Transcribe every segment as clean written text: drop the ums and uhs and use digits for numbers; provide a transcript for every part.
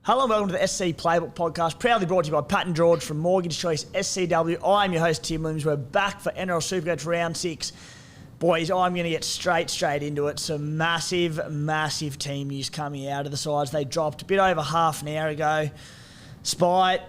Hello and welcome to the SC Playbook podcast, proudly brought to you by Pat and George from Mortgage Choice SCW. I'm your host, Tim Limbs. We're back for NRL Supercoach Round 6. Boys, I'm going to get straight into it. Some massive team news coming out of the sides. They dropped a bit over half an hour ago. Spite,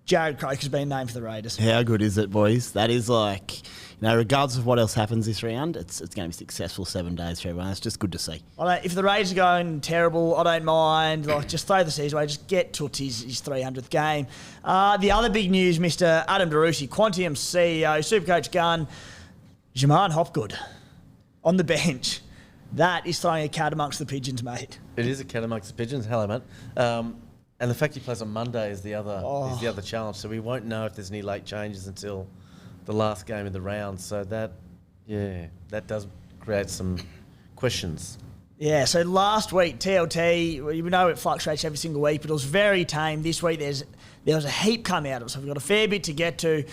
Jared Croker's been named for the Raiders. How good is it, boys? That is like, regardless of what else happens this round, it's going to be successful 7 days for everyone. It's just good to see. If the Raiders are going terrible, I don't mind. Just throw the season away. Just get Toots his 300th game. The other big news, Mr. Adam Driussi, Quantium CEO, Supercoach gun, J'maine Hopgood on the bench. That is throwing a cat amongst the pigeons, mate. It is a cat amongst the pigeons. Hello, mate. And the fact he plays on Monday is the other challenge. So we won't know if there's any late changes until the last game of the round. So that does create some questions. Yeah, so last week, TLT, we know it fluctuates every single week, but it was very tame. This week, there was a heap come out of it, so we've got a fair bit to get to.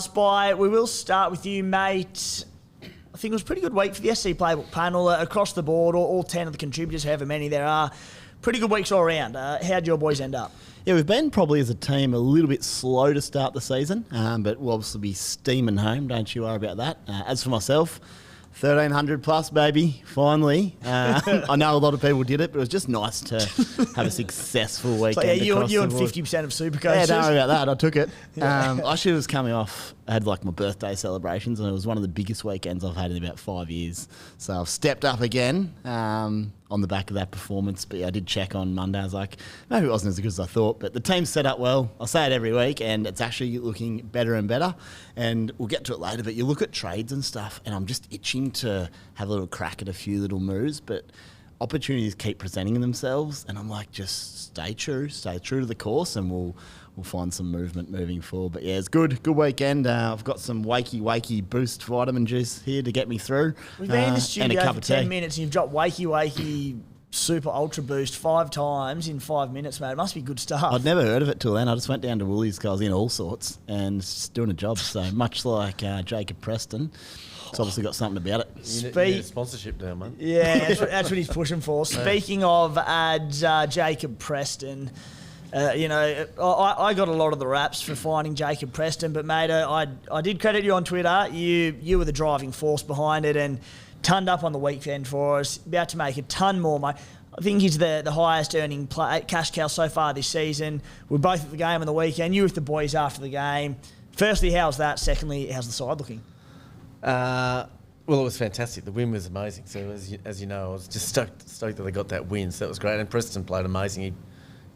Spy, we will start with you, mate. I think it was a pretty good week for the SC Playbook panel across the board, all 10 of the contributors, however many there are. Pretty good weeks all around. How'd your boys end up? Yeah, we've been probably as a team a little bit slow to start the season, but we'll obviously be steaming home, don't you worry about that. As for myself, 1,300 plus, baby, finally. I know a lot of people did it, but it was just nice to have a successful weekend. So, you and board. 50% of Supercoaches. Yeah, don't worry about that. I took it. Actually, it was coming off. I had my birthday celebrations, and it was one of the biggest weekends I've had in about 5 years. So I've stepped up again on the back of that performance. But yeah, I did check on Monday. I was like, maybe it wasn't as good as I thought, but the team's set up well. I say it every week, and it's actually looking better and better. And we'll get to it later, but you look at trades and stuff, and I'm just itching to have a little crack at a few little moves, but opportunities keep presenting themselves, and I'm like, just stay true to the course, and we'll find some movement moving forward. But yeah, it's good weekend. I've got some wakey boost vitamin juice here to get me through. We've been in the studio and a cup for of 10 tea. minutes and you've dropped wakey super ultra boost 5 times in 5 minutes, mate. It must be good stuff. I'd never heard of it till then. I just went down to Woolies because I was in all sorts and it's just doing a job. So much like Jacob Preston, it's obviously got something about it. You need a sponsorship now, mate. Yeah, that's what he's pushing for. Speaking of ads, Jacob Preston, I got a lot of the raps for finding Jacob Preston, but mate, I did credit you on Twitter. You were the driving force behind it and tonned up on the weekend for us, about to make a ton more, mate. I think he's the highest earning cash cow so far this season. We're both at the game on the weekend. You with the boys after the game. Firstly, how's that? Secondly, how's the side looking? Well, it was fantastic. The win was amazing. So as you know, I was just stoked that they got that win. So that was great. And Preston played amazing.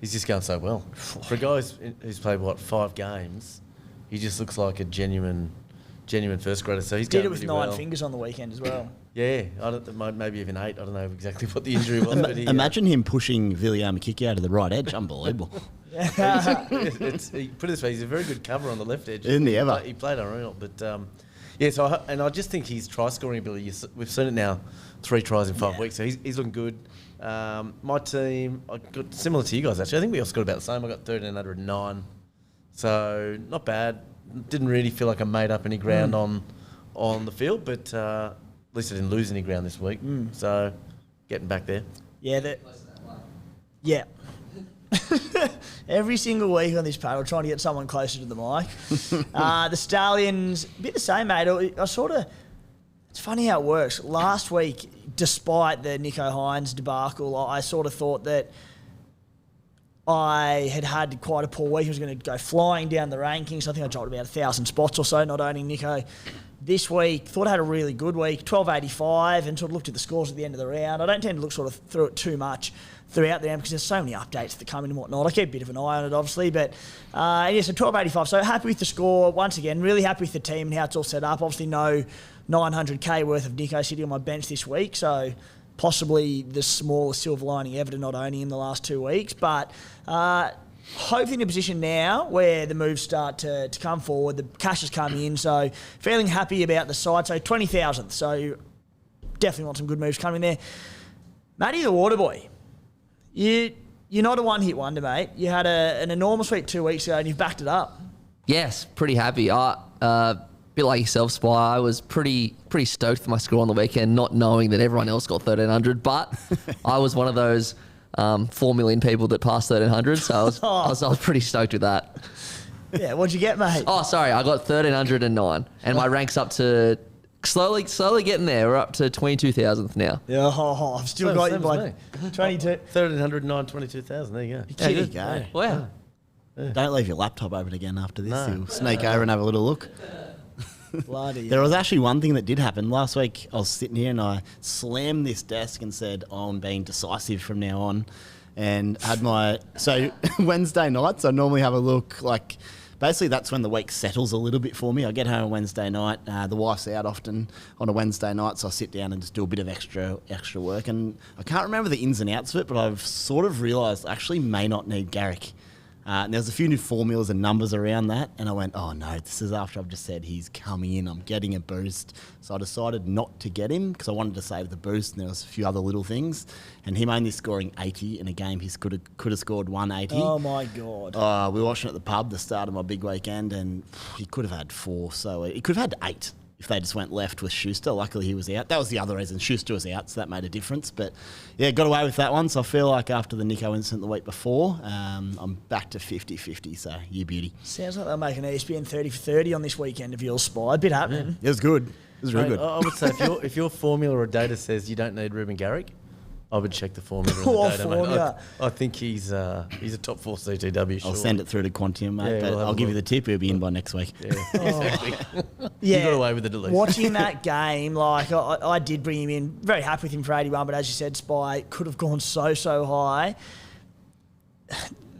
He's just going so well. For a guy who's played 5 games, he just looks like a genuine first grader. So he's did going it with really 9 fingers on the weekend as well. Yeah, maybe even 8. I don't know exactly what the injury was. But Imagine him pushing Viliame Kiki out to the right edge. Unbelievable. Put it this way, he's a very good cover on the left edge. Isn't he ever? He played unreal, but I just think his try scoring ability. We've seen it now, 3 tries in 5 weeks. So he's looking good. My team, I got similar to you guys actually. I think we all scored about the same. I got 1,309, so not bad. Didn't really feel like I made up any ground on the field, but at least I didn't lose any ground this week. So getting back there. Yeah. Every single week on this panel, trying to get someone closer to the mic. The Stallions, a bit the same, mate. It's funny how it works. Last week, despite the Nicho Hines debacle, I sort of thought that I had quite a poor week. I was going to go flying down the rankings. I think I dropped about 1,000 spots or so, not owning Nicho. This week, thought I had a really good week, 1285, and sort of looked at the scores at the end of the round. I don't tend to look sort of through it too much throughout the round because there's so many updates that come in and whatnot. I keep a bit of an eye on it, obviously, but so 1285. So happy with the score. Once again, really happy with the team and how it's all set up. Obviously, no 900k worth of Nicho sitting on my bench this week, so possibly the smallest silver lining ever to not owning him the last 2 weeks. But hopefully in a position now where the moves start to come forward, the cash has come in, so feeling happy about the side. So 20,000th, so definitely want some good moves coming there. Matty the Waterboy, you're not a one-hit wonder, mate. You had an enormous week 2 weeks ago and you've backed it up. Yes, pretty happy. Bit like yourself, Spy, I was pretty stoked for my score on the weekend, not knowing that everyone else got 1,300, but I was one of those 4 million people that passed 1,300. So I was pretty stoked with that. Yeah, what'd you get, mate? Oh, sorry, I got 1,309, and my rank's up to slowly getting there. We're up to 22,000th now. Yeah, I've still got you by 22. 1,309, 22,000. There you go. There you go. Wow. Don't leave your laptop open again after this. You'll sneak over and have a little look. Bloody There was actually one thing that did happen. Last week I was sitting here and I slammed this desk and said, I'm being decisive from now on. And had so Wednesday nights I normally have a look, like basically that's when the week settles a little bit for me. I get home on Wednesday night, the wife's out often on a Wednesday night, so I sit down and just do a bit of extra work. And I can't remember the ins and outs of it, but I've sort of realised I actually may not need Garrick. And there's a few new formulas and numbers around that, and I went, oh no, this is after I've just said he's coming in, I'm getting a boost. So I decided not to get him because I wanted to save the boost, and there was a few other little things. And him only scoring 80 in a game, he could have scored 180. Oh my God. We were watching at the pub the start of my big weekend, and he could have had 4, so he could have had 8. If they just went left with Schuster. Luckily he was out. That was the other reason. Schuster was out, so that made a difference. But yeah, got away with that one. So I feel like after the Nico incident the week before, I'm back to 50-50, so you beauty. Sounds like they'll make an ESPN 30 for 30 on this weekend of yours, Spy. A bit happening. It was good. It was really good. I would say if your formula or data says you don't need Ruben Garrick, I would check the formula and Poor the data, formula. mate. I think he's a top 4 CTW. I'll send it through to Quantium, mate, but I'll give you the tip. He'll be in by next week. Yeah, exactly. Yeah, You got away with it at least. Watching that game, like I did bring him in. Very happy with him for 81, but as you said, Spy could have gone so high.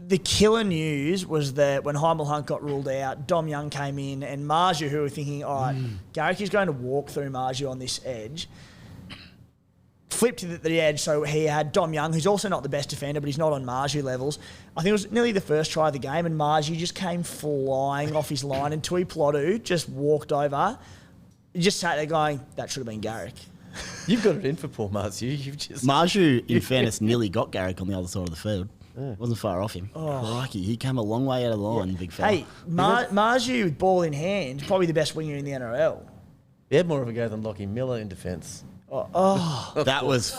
The killer news was that when Heimel Hunt got ruled out, Dom Young came in, and Marju, who were thinking, all right, Garrick is going to walk through Marju on this edge, flipped to the edge, so he had Dom Young, who's also not the best defender, but he's not on Marju levels. I think it was nearly the first try of the game, and Marju just came flying off his line, and Tui Plodu just walked over. He just sat there going, that should have been Garrick. You've got it in for poor Marju. You've just Marju, in fairness, nearly got Garrick on the other side of the field. Wasn't far off him. Crikey, he came a long way out of the line, big fella. Hey, Marju with ball in hand, probably the best winger in the NRL. He had more of a go than Lockie Miller in defence. That was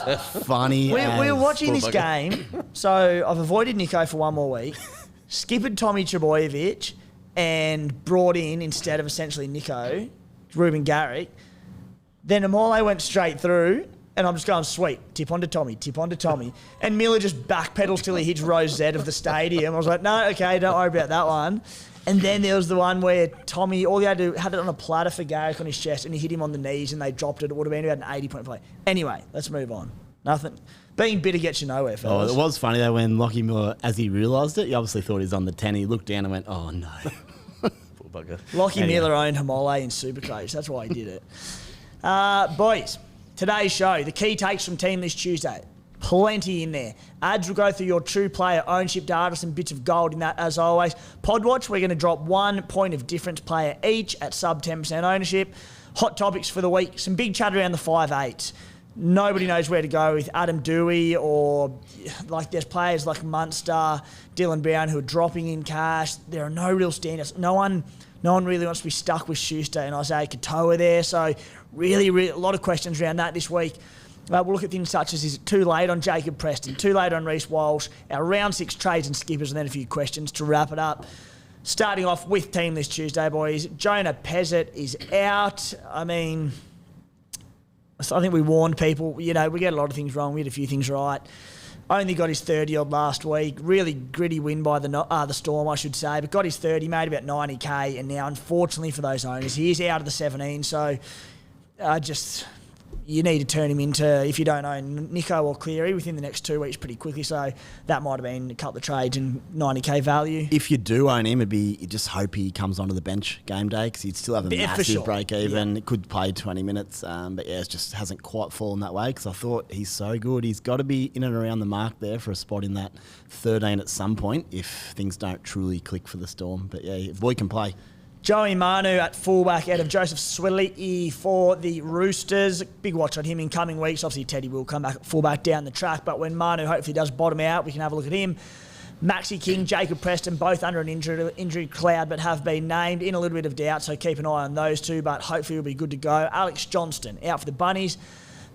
funny. We were watching this Poor game, so I've avoided Nico for one more week, skippered Tommy Trbojevic, and brought in, instead of essentially Nico, Ruben Garrick. Then Amole went straight through, and I'm just going, sweet, tip onto Tommy. And Miller just backpedals till he hits row Z of the stadium. I was like, no, okay, don't worry about that one. And then there was the one where Tommy, all he had to do, had it on a platter for Garrick on his chest, and he hit him on the knees, and they dropped it. It would have been about an 80-point play. Anyway, let's move on. Nothing. Being bitter gets you nowhere, fellas. It was funny though when Lockie Miller, as he realised it, he obviously thought he was on the 10. He looked down and went, "Oh no." Poor bugger. Lockie Miller owned Hamole in Supercoach. That's why he did it. Boys, today's show, the key takes from Team List Tuesday. Plenty in there. Ads will go through your true player ownership data, some bits of gold in that as always. Podwatch, we're going to drop 1 point of difference player each at sub 10% ownership. Hot topics for the week, some big chat around the 5'8". Nobody knows where to go with Adam Doueihi, or like there's players like Munster, Dylan Brown who are dropping in cash. There are no real standouts. No one really wants to be stuck with Schuster and Isaiah Katoa there. So really a lot of questions around that this week. We'll look at things such as, is it too late on Jacob Preston, too late on Reece Walsh, our round 6 trades and skippers, and then a few questions to wrap it up. Starting off with Team List Tuesday, boys. Jonah Pezzett is out. I mean, I think we warned people. You know, we get a lot of things wrong. We had a few things right. Only got his 30-odd last week. Really gritty win by the Storm, I should say. But got his 30, made about 90K. And now, unfortunately for those owners, he is out of the 17. So, you need to turn him into, if you don't own Nico or Cleary, within the next 2 weeks pretty quickly. So that might have been a couple of trades and 90K value. If you do own him, you just hope he comes onto the bench game day because he'd still have a massive break even. It could play 20 minutes, but yeah, it just hasn't quite fallen that way because I thought he's so good. He's got to be in and around the mark there for a spot in that 13 at some point if things don't truly click for the Storm. But yeah, if boy can play. Joey Manu at fullback out of Joseph Swilly for the Roosters. Big watch on him in coming weeks. Obviously, Teddy will come back at fullback down the track, but when Manu hopefully does bottom out, we can have a look at him. Maxi King, Jacob Preston, both under an injury cloud, but have been named. In a little bit of doubt, so keep an eye on those two, but hopefully we'll be good to go. Alex Johnston out for the Bunnies.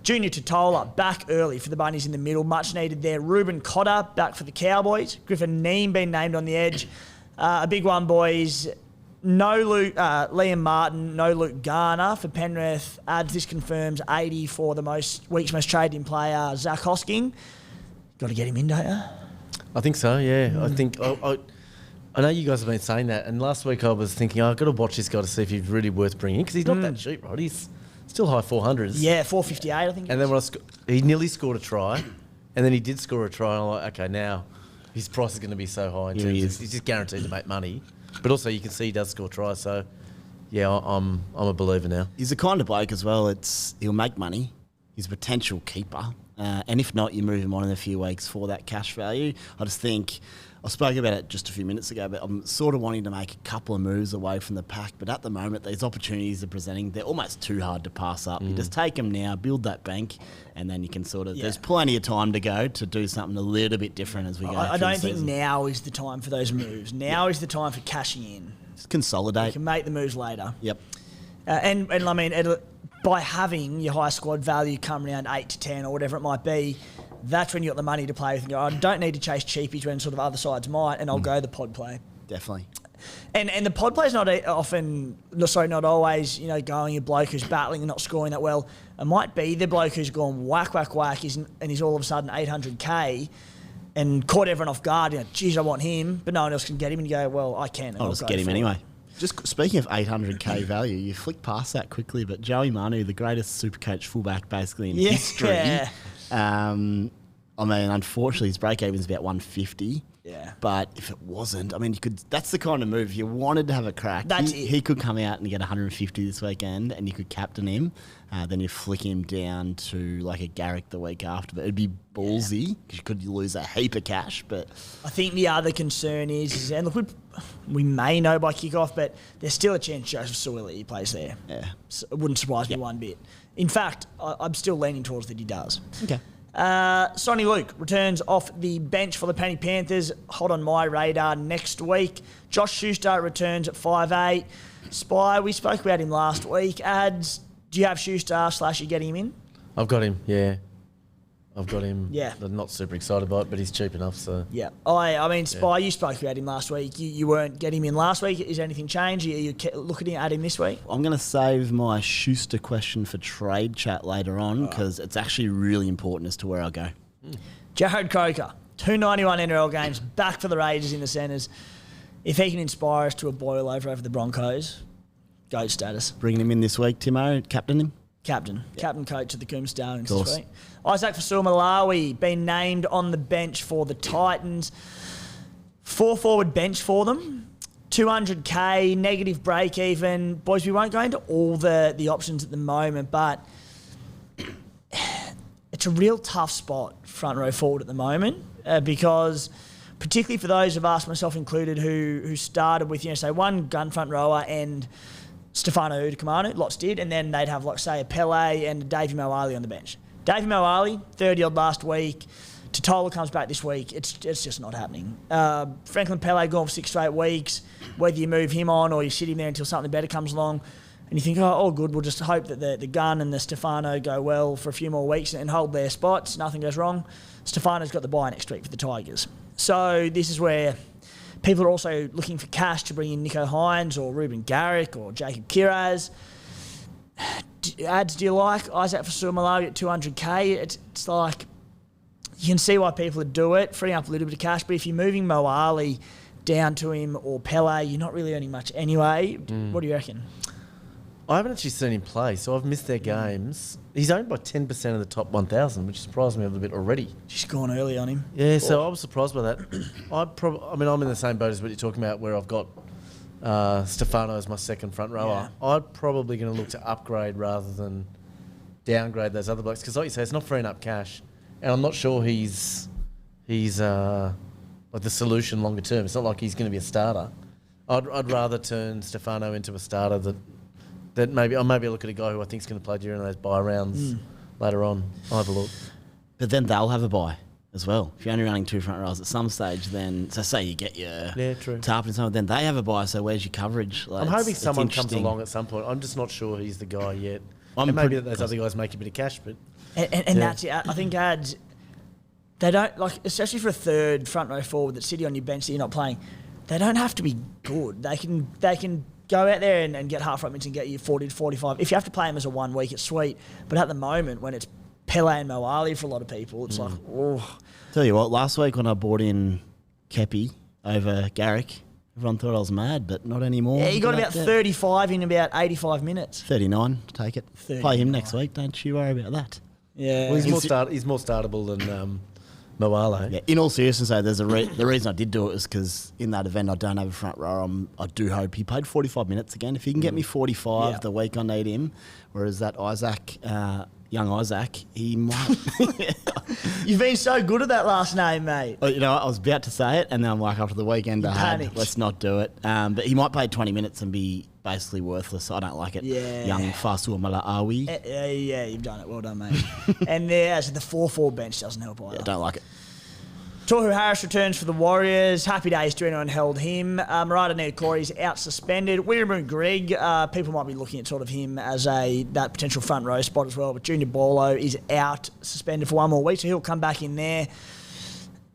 Junior Totola back early for the Bunnies in the middle. Much needed there. Ruben Cotter back for the Cowboys. Griffin Neame been named on the edge. A big one, boys. No Liam Martin, no Luke Garner for Penrith. This confirms 80 for the week's most traded in player, Zach Hosking. Got to get him in, don't you? I think so, yeah. I think... I know you guys have been saying that, and last week I was thinking, I've got to watch this guy to see if he's really worth bringing, because he's not that cheap, right? He's still high 400s. Yeah, 458, I think. And then when he nearly scored a try, and then he did score a try, and I'm like, okay, now his price is going to be so high. He's just guaranteed to make money. But also you can see he does score tries, so yeah, I'm a believer now. He's the kind of bloke as well, he'll make money. He's a potential keeper. And if not, you move him on in a few weeks for that cash value. I just think... I spoke about it just a few minutes ago, but I'm sort of wanting to make a couple of moves away from the pack. But at the moment, these opportunities are presenting. They're almost too hard to pass up. You just take them now, build that bank, and then you can sort of... There's plenty of time to go to do something a little bit different as we go. I don't think now is the time for those moves. Now is the time for cashing in. Just consolidate. You can make the moves later. Yep. And I mean, by having your high squad value come around 8 to 10 or whatever it might be, that's when you got the money to play with and go, I don't need to chase cheapies when sort of other sides might, and I'll go the pod play. Definitely. And the pod play is not always, going a bloke who's battling and not scoring that well. It might be the bloke who's gone whack, and he's all of a sudden 800k and caught everyone off guard. Geez, I want him, but no one else can get him. And you go, well, I can. I'll just get him anyway. Just speaking of 800k value, you flick past that quickly, but Joey Manu, the greatest Supercoach fullback basically in history. I mean, unfortunately, his break-even is about 150. Yeah. But if it wasn't, I mean, that's the kind of move. If you wanted to have a crack, he could come out and get 150 this weekend, and you could captain him. Then you flick him down to like a Garrick the week after. But it'd be ballsy because you could lose a heap of cash. But I think the other concern is and look, we may know by kickoff, but there's still a chance Joseph Suaalii plays there. Yeah. So it wouldn't surprise me one bit. In fact, I'm still leaning towards that he does. Okay. Sonny Luke returns off the bench for the Penny Panthers. Hot on my radar next week. Josh Schuster returns at 5'8". Spy, we spoke about him last week. Do you have Schuster / you get him in? I've got him, yeah. I've got him. Yeah. I'm not super excited by it, but he's cheap enough, so... Yeah. I mean, Spy, you spoke about him last week. You weren't getting him in last week. Is anything changed? Are you looking at him this week? I'm going to save my Schuster question for trade chat later on because it's actually really important as to where I go. Jared Coker, 291 NRL games, back for the Raiders in the centres. If he can inspire us to a boil over the Broncos, GOAT status. Bringing him in this week, Timo, captain him? Captain coach of the Coombe Stallions this week. Isaac Fasua-Malawi been named on the bench for the Titans. 4 forward bench for them. 200k, negative break even. Boys, we won't go into all the options at the moment, but it's a real tough spot, front row forward at the moment, because particularly for those of us, myself included, who started with, say, one gun front rower and Stefano Udakamanu, lots did, and then they'd have, say, a Pele and a Davey Moali on the bench. Davey Moali, 30-odd last week. Totola comes back this week. It's just not happening. Franklin Pele gone for 6 straight weeks. Whether you move him on or you sit him there until something better comes along, and you think, oh, good, we'll just hope that the gun and the Stefano go well for a few more weeks and hold their spots. Nothing goes wrong. Stefano's got the bye next week for the Tigers. So this is where... people are also looking for cash to bring in Nico Hines or Ruben Garrick or Jacob Kiraz. Do you like Isaac Fasua-Malawi at 200k? It's like, you can see why people would do it, freeing up a little bit of cash, but if you're moving Moali down to him or Pele, you're not really earning much anyway. What do you reckon? I haven't actually seen him play, so I've missed their games. He's owned by 10% of the top 1,000, which surprised me a little bit already. Just gone early on him. Yeah, so I was surprised by that. I'm in the same boat as what you're talking about, where I've got Stefano as my second front rower. Yeah. I'm probably going to look to upgrade rather than downgrade those other blokes, because like you say, it's not freeing up cash, and I'm not sure he's like the solution longer term. It's not like he's going to be a starter. I'd rather turn Stefano into a starter that maybe I'll look at a guy who I think is going to play during those bye rounds later on. I'll have a look. But then they'll have a bye as well. If you're only running 2 front rows at some stage, then so say you get your Tarp and someone, then they have a bye. So where's your coverage? I'm hoping someone comes along at some point. I'm just not sure he's the guy yet. Maybe those other guys make a bit of cash, but And that's it. I think ads, they don't, like, especially for a third front row forward that's sitting on your bench that you're not playing, they don't have to be good. They can go out there and get half front minutes and get you 40 to 45. If you have to play them as a 1 week, it's sweet. But at the moment, when it's Pele and Moali for a lot of people, it's like, oh. Tell you what, last week when I bought in Kepi over Garrick, everyone thought I was mad, but not anymore. Yeah, he got about 35 in about 85 minutes. 39, take it. 39. Play him next week, don't you worry about that. Yeah. Well, he's more startable than Moale. Yeah, in all seriousness, though, there's the reason I did do it is because in that event I don't have a front row. I do hope he played 45 minutes again. If he can get me 45 the week I need him, whereas that Isaac, young Isaac, he might. You've been so good at that last name, mate. Well, you know, I was about to say it, and then I'm like, after the weekend I had, panicked. let's not do it. But he might play 20 minutes and be basically worthless. I don't like it. Yeah. Young Fasua Malaawi. Yeah, you've done it. Well done, mate. And there's the 4-4 bench doesn't help either. Yeah, don't like it. Tohu Harris returns for the Warriors. Happy days to anyone held him. Marata Niokori's out suspended. William Greg, people might be looking at sort of him as that potential front row spot as well. But Junior Borlo is out suspended for 1 more week, so he'll come back in there.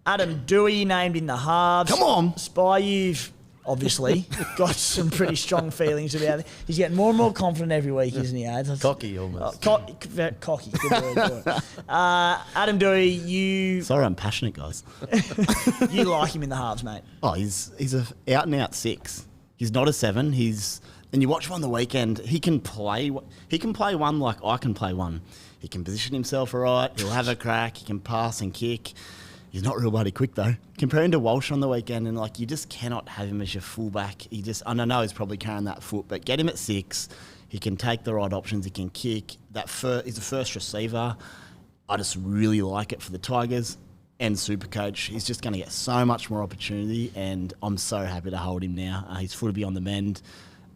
Adam Doueihi named in the halves. Come on. Spy, you've obviously got some pretty strong feelings about it. He's getting more and more confident every week, isn't he, Ads? Cocky almost. Cocky. Good word for it. Adam Doueihi, you Sorry, I'm passionate, guys. you like him in the halves, mate. Oh, he's a out and out 6. He's not a 7. And you watch him on the weekend. He can play one like I can play one. He can position himself all right. He'll have a crack. He can pass and kick. He's not real bloody quick though. Comparing to Walsh on the weekend, and like you just cannot have him as your fullback. I don't know he's probably carrying that foot, but get him at 6. He can take the right options. He can kick. He's the first receiver. I just really like it for the Tigers and Supercoach. He's just going to get so much more opportunity, and I'm so happy to hold him now. His foot will be on the mend.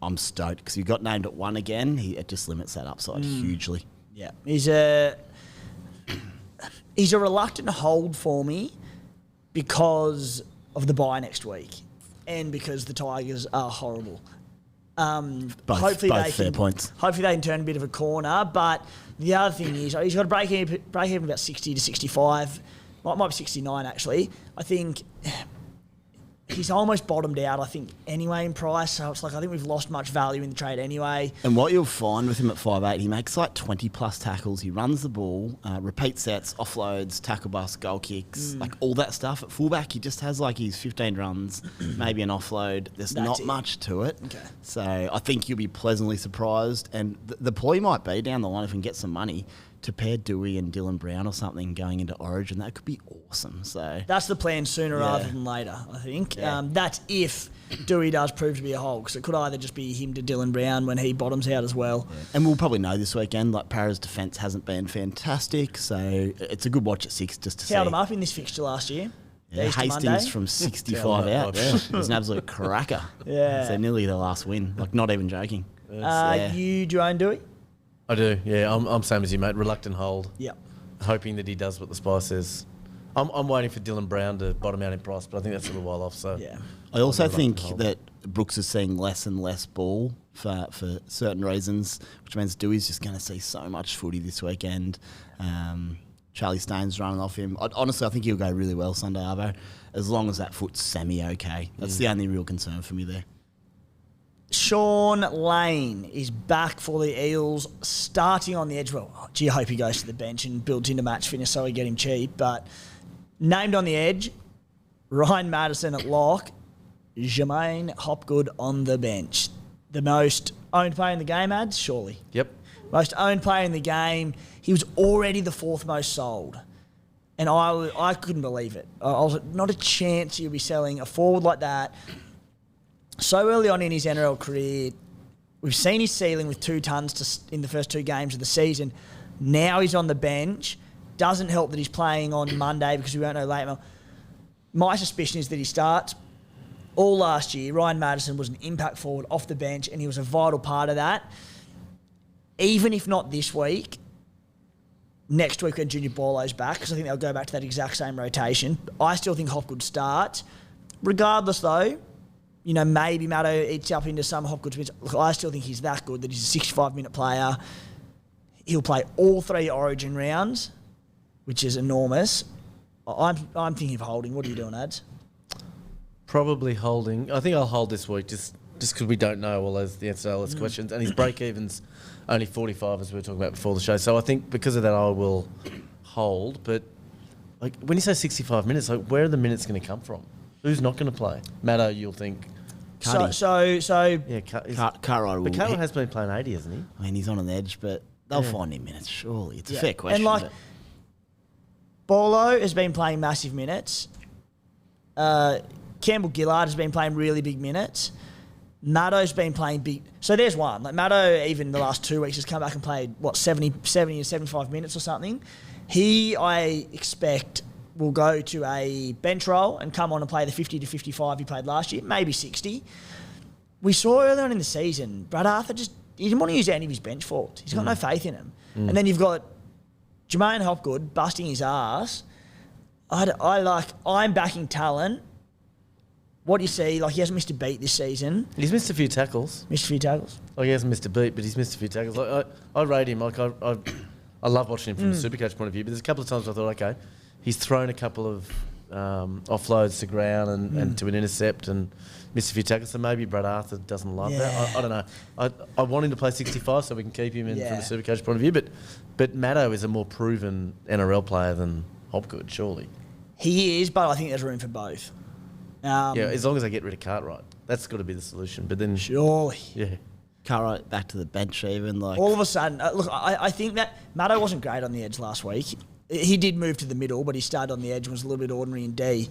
I'm stoked because he got named at 1 again. It just limits that upside hugely. Yeah, he's a reluctant hold for me because of the bye next week and because the Tigers are horrible. Both fair points. Hopefully they can turn a bit of a corner, but the other thing is he's got to break even about 60 to 65. Might be 69 actually. I think he's almost bottomed out, I think, anyway in price. So it's like I think we've lost much value in the trade anyway. And what you'll find with him at 5'8", he makes like 20 plus tackles. He runs the ball, repeat sets, offloads, tackle bust, goal kicks, like all that stuff. At fullback, he just has like his 15 runs, maybe an offload. There's not much to it. Okay. So I think you'll be pleasantly surprised. And the ploy might be down the line if we can get some money to pair Doueihi and Dylan Brown or something going into Origin. That could be awesome. So that's the plan sooner rather than later, I think. Yeah. That's if Doueihi does prove to be a hole, because it could either just be him to Dylan Brown when he bottoms out as well. Yeah. And we'll probably know this weekend, like Para's defence hasn't been fantastic, so it's a good watch at 6 just to see. Held him up in this fixture last year. Yeah, Hastings from 65 out. Yeah. It was an absolute cracker. Yeah. So nearly the last win. Like, not even joking. You, J'maine Doueihi? I do, yeah. I'm same as you, mate. Reluctant hold. Yep. Hoping that he does what the Spy says. I'm waiting for Dylan Brown to bottom out in price, but I think that's a little while off. So yeah. I also think that Brooks is seeing less and less ball for certain reasons, which means Dewey's just going to see so much footy this weekend. Charlie Staines running off him. Honestly, I think he'll go really well Sunday, Arvo, as long as that foot's semi-okay. That's the only real concern for me there. Sean Lane is back for the Eels, starting on the edge. Well, I hope he goes to the bench and builds into match fitness so we get him cheap. But named on the edge, Ryan Madison at lock, J'maine Hopgood on the bench. The most owned player in the game, Ads, surely. Yep. Most owned player in the game. He was already the 4th most sold. And I couldn't believe it. I was like, not a chance he'll be selling a forward like that. So early on in his NRL career, we've seen his ceiling with 2 tons in the first 2 games of the season. Now he's on the bench. Doesn't help that he's playing on Monday because we won't know late. My suspicion is that he starts. All last year, Ryan Madison was an impact forward off the bench, and he was a vital part of that. Even if not this week, next week when Junior Borlo's back, because I think they'll go back to that exact same rotation. I still think Hopgood starts. Regardless, though, you know, maybe Matto eats up into some Hopgood's minutes. Look, I still think he's that good, that he's a 65-minute player. He'll play all 3 Origin rounds, which is enormous. I'm thinking of holding. What are you doing, Ads? Probably holding. I think I'll hold this week just because we don't know all the answers to all those questions. And his break-even's only 45, as we were talking about before the show. So I think because of that, I will hold. But like when you say 65 minutes, like where are the minutes going to come from? Who's not going to play? Matto, you'll think. So Yeah, Cartwright will. but Cartwright has been playing 80, hasn't he? I mean, he's on an edge, but they'll find him minutes, surely. It's a Yeah. fair question. And like, but Bolo has been playing massive minutes. Campbell Gillard has been playing really big minutes. Matto's been playing big. So there's one. Like Matto, even the last 2 weeks, has come back and played, 70 or 75 minutes or something. He, I expect, will go to a bench role and come on and play the 50 to 55 he played last year, maybe 60. We saw earlier on in the season, Brad Arthur he didn't want to use any of his bench forwards. He's got no faith in him. And then you've got J'maine Hopgood busting his ass. I'm backing talent. What do you see? Like, he hasn't missed a beat this season. He's missed a few tackles. Missed a few tackles. Like, he hasn't missed a beat, but he's missed a few tackles. Like, I rate him. Like, I love watching him from a Supercoach point of view, but there's a couple of times I thought, okay, he's thrown a couple of offloads to ground and to an intercept and missed a few tackles, so maybe Brad Arthur doesn't love that. I don't know. I want him to play 65 so we can keep him in from a Supercoach point of view, but Matto is a more proven NRL player than Hopgood, surely. He is, but I think there's room for both. Yeah, as long as I get rid of Cartwright. That's got to be the solution. But then... Surely. Yeah. Cartwright back to the bench even. Like All of a sudden, look, I think that Matto wasn't great on the edge last week. He did move to the middle, but he started on the edge and was a little bit ordinary in D.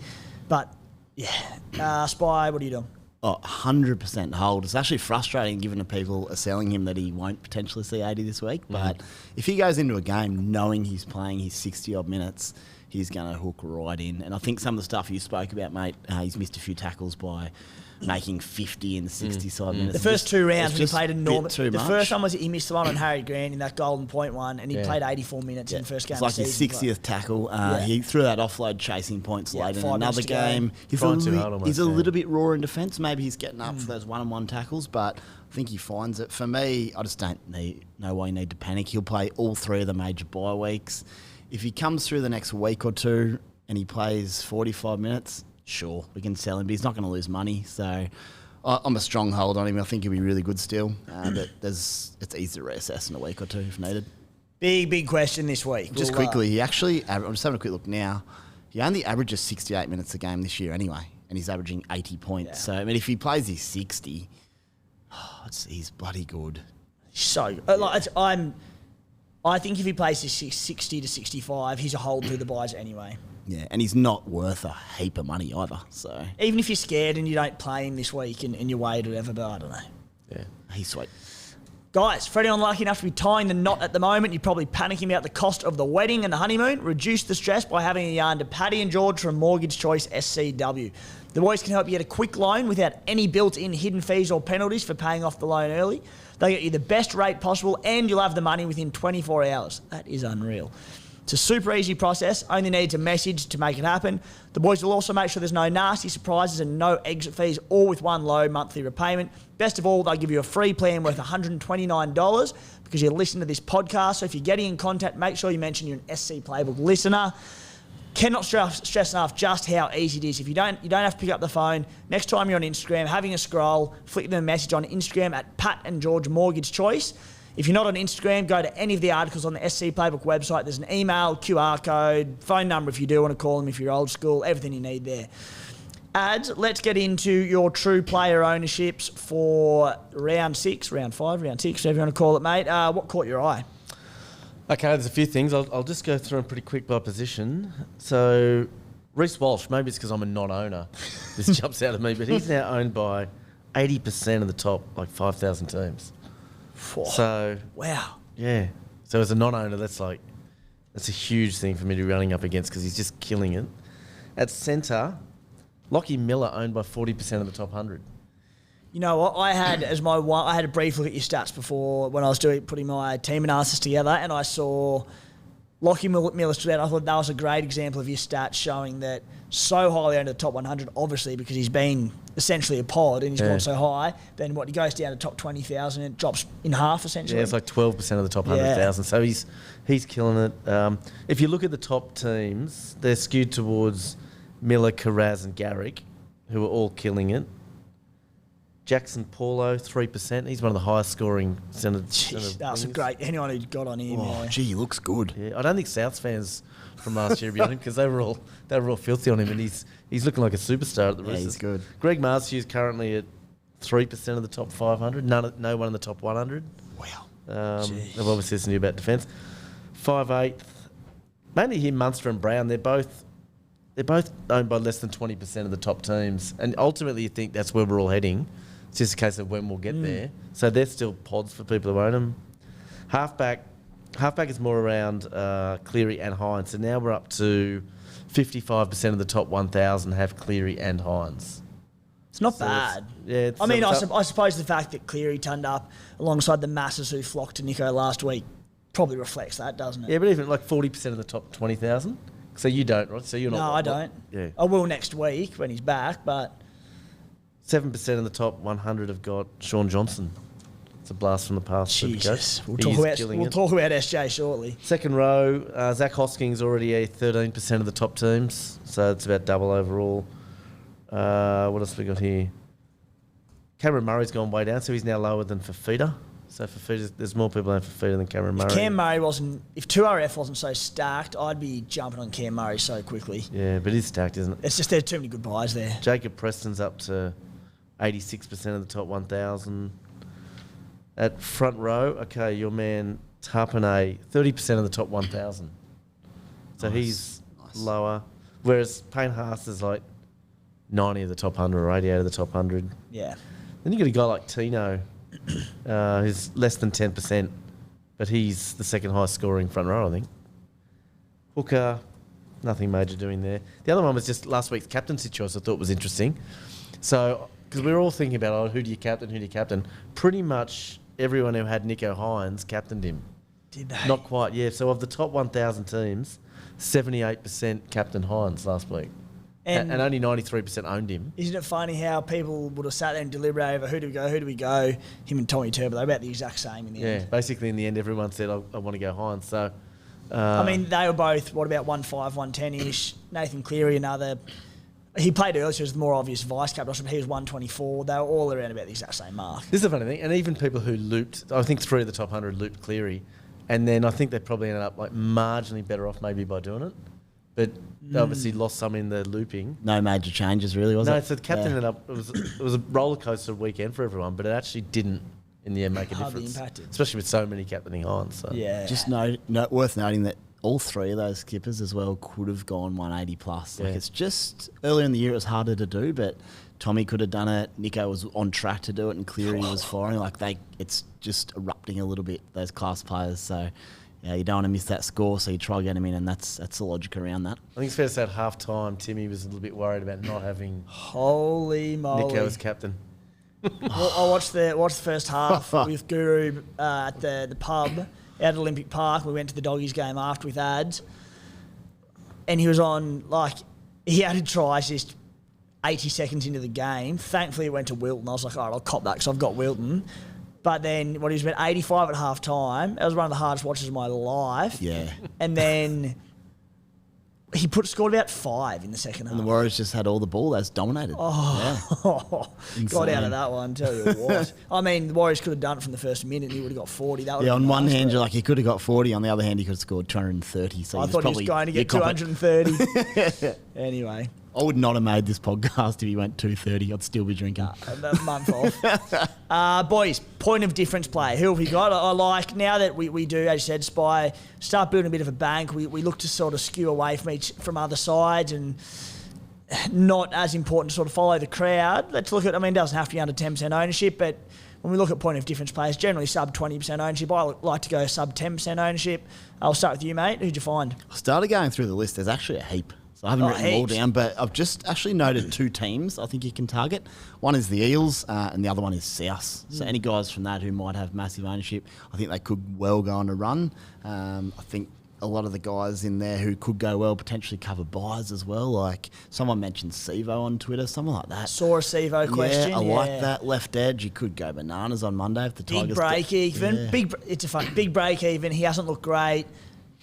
But, yeah. Spy, what are you doing? 100% hold. It's actually frustrating given that people are selling him that he won't potentially see 80 this week. But if he goes into a game knowing he's playing his 60-odd minutes, he's going to hook right in. And I think some of the stuff you spoke about, mate, he's missed a few tackles by making 50 in 60-side minutes. The first 2 rounds, he played enormous. The much. first one was he missed the one on Harry Grant in that Golden Point one, and he played 84 minutes in the first game. It's like of the his season, 60th tackle. He threw that offload chasing points late in 5 another minutes to go. game. He's He's a little bit raw in defence. Maybe he's getting up for those one-on-one tackles, but I think he finds it. For me, I just don't know why you need to panic. He'll play all 3 of the major bye weeks. If he comes through the next week or 2 and he plays 45 minutes, sure, we can sell him, but he's not going to lose money. So I'm a strong hold on him. I think he'll be really good still. But it's easy to reassess in a week or 2 if needed. Big question this week. Just quickly, he actually, I'm just having a quick look now, he only averages 68 minutes a game this year anyway, and he's averaging 80 points. Yeah. So, I mean, if he plays his 60, he's bloody good. So, I think if he plays his 60 to 65, he's a hold through the buys anyway. Yeah, and he's not worth a heap of money either. So Even if you're scared and you don't play him this week and you wait or whatever, but I don't know. Yeah. he's sweet. Guys, for anyone lucky enough to be tying the knot at the moment, you're probably panicking about the cost of the wedding and the honeymoon. Reduce the stress by having a yarn to Paddy and George from Mortgage Choice SCW. The boys can help you get a quick loan without any built-in hidden fees or penalties for paying off the loan early. They'll get you the best rate possible and you'll have the money within 24 hours. That is unreal. It's a super easy process, only needs a message to make it happen. The boys will also make sure there's no nasty surprises and no exit fees, all with one low monthly repayment. Best of all, they'll give you a free plan worth $129 because you listen to this podcast. So if you're getting in contact, make sure you mention you're an SC Playbook listener. Cannot stress enough just how easy it is. If you don't have to pick up the phone. Next time you're on Instagram, having a scroll, flick them a message on Instagram at Pat and George Mortgage Choice. If you're not on Instagram, go to any of the articles on the SC Playbook website. There's an email, QR code, phone number if you do want to call them, if you're old school, everything you need there. Ads, let's get into your true player ownerships for round 6, round 5, round 6, whatever you want to call it, mate. What caught your eye? Okay, there's a few things. I'll just go through them pretty quick by position. So, Reece Walsh, maybe it's because I'm a non-owner. This jumps out at me, but he's now owned by 80% of the top, 5,000 teams. So, wow. Yeah. So as a non-owner, that's a huge thing for me to be running up against because he's just killing it. At centre, Lockie Miller owned by 40% of the top 100. You know what? I had I had a brief look at your stats before when I was putting my team analysis together, and I saw Lockie Miller stood out. I thought that was a great example of your stats showing that so highly under the top 100, obviously, because he's been essentially a pod and he's gone so high. Then he goes down to top 20,000 and it drops in half, essentially. Yeah, it's like 12% of the top 100,000. So he's killing it. If you look at the top teams, they're skewed towards Miller, Carraz and Garrick, who are all killing it. Jackson Paulo, 3%. He's one of the highest scoring centre. That's a great. Anyone who got on him. Oh, gee, he looks good. Yeah, I don't think Souths fans from last year be on him because they were all filthy on him, and he's looking like a superstar at the Roosters. He's good. Greg Marshew's currently at 3% of the top 500. No one in the top 100. Wow. They've obviously listened to you about defence. 5/8. Mainly him, Munster and Brown. They're both owned by less than 20% of the top teams, and ultimately you think that's where we're all heading. It's just a case of when we'll get there. So they're still pods for people who own them. Halfback is more around Cleary and Hines. So now we're up to 55% of the top 1,000 have Cleary and Hines. It's not bad. I suppose the fact that Cleary turned up alongside the masses who flocked to Nico last week probably reflects that, doesn't it? Yeah, but even like 40% of the top 20,000. So you don't, right? So you're not. No, I don't. Yeah. I will next week when he's back, but 7% of the top 100 have got Sean Johnson. It's a blast from the past. Jesus. We'll Supercoach. talk about SJ shortly. Second row, Zach Hosking's already a 13% of the top teams, so it's about double overall. What else have we got here? Cameron Murray's gone way down, so he's now lower than Fafita. So Fafita, there's more people on Fafita than Cameron Murray. If 2RF wasn't so stacked, I'd be jumping on Cam Murray so quickly. Yeah, but he's stacked, isn't it? It's just there's too many good buys there. Jacob Preston's up to 86% of the top 1,000. At front row, okay, your man Tapane, 30% of the top 1,000. So he's lower. Whereas Payne Haas is like 90 of the top 100 or 88 of the top 100. Yeah. Then you got a guy like Tino, who's less than 10%, but he's the second highest scoring front row, I think. Hooker, nothing major doing there. The other one was just last week's captaincy choice I thought was interesting. So, because we were all thinking about, who do you captain? Pretty much everyone who had Nico Hines captained him. Did they? Not quite, yeah. So of the top 1,000 teams, 78% captained Hines last week. And only 93% owned him. Isn't it funny how people would have sat there and deliberated over who do we go? Him and Tommy Turbo, they're about the exact same in the end. Yeah, basically in the end, everyone said, I want to go Hines. So, I mean, they were both, what about 1.5, 1.10-ish? Nathan Cleary, another. He played earlier, so he was the more obvious vice captain. He was 124. They were all around about the exact same mark. This is a funny thing. And even people who looped, I think 3 of the top 100 looped Cleary. And then I think they probably ended up like marginally better off maybe by doing it. But they obviously lost some in the looping. No major changes, really, was it? No, so the captain ended up, it was a roller coaster weekend for everyone, but it actually didn't in the end make a Hardly difference. impacted. Especially with so many captaining Hines. So. Yeah. Just worth noting that all 3 of those skippers as well could have gone 180 plus. Like it's just earlier in the year it was harder to do, but Tommy could have done it. Nico was on track to do it, and Cleary was firing. It's just erupting a little bit, those class players. So yeah, you don't want to miss that score, so you try to get him in, and that's the logic around that. I think it's fair to say at half time, Timmy was a little bit worried about not having Holy moly. Nico as captain. Well, I watched the first half with Guru at the pub out at Olympic Park. We went to the Doggies game after with ads, and he was on, he had a try just 80 seconds into the game. Thankfully, it went to Wilton. I was like, all right, I'll cop that because I've got Wilton. But then, he was about 85 at half time. That was one of the hardest watches of my life. Yeah. And then he scored about 5 in the second half. And the Warriors just had all the ball. That's dominated. Oh, got out of that one, tell you what. I mean, the Warriors could have done it from the first minute and he would have got 40. That would on one hand, you're like, he could have got 40. On the other hand, he could have scored 230. So I thought he was going to get 230. Anyway. I would not have made this podcast if he went 230. I'd still be drinking. A month off. Boys, point of difference play. Who have we got? I like, now that we do, as you said, Spy, start building a bit of a bank, we look to sort of skew away from other sides and not as important to sort of follow the crowd. Let's look at, it doesn't have to be under 10% ownership, but when we look at point of difference players, generally sub 20% ownership. I like to go sub 10% ownership. I'll start with you, mate. Who'd you find? I started going through the list. There's actually a heap. So I haven't written them all down, but I've just actually noted 2 teams I think you can target. One is the Eels, and the other one is South. So any guys from that who might have massive ownership, I think they could well go on a run. I think a lot of the guys in there who could go well potentially cover buys as well. Like someone mentioned Sevo on Twitter, something like that. Saw a Sevo question. I like that left edge. He could go bananas on Monday if the Big Tigers break even. Yeah. It's a big break even. He hasn't looked great.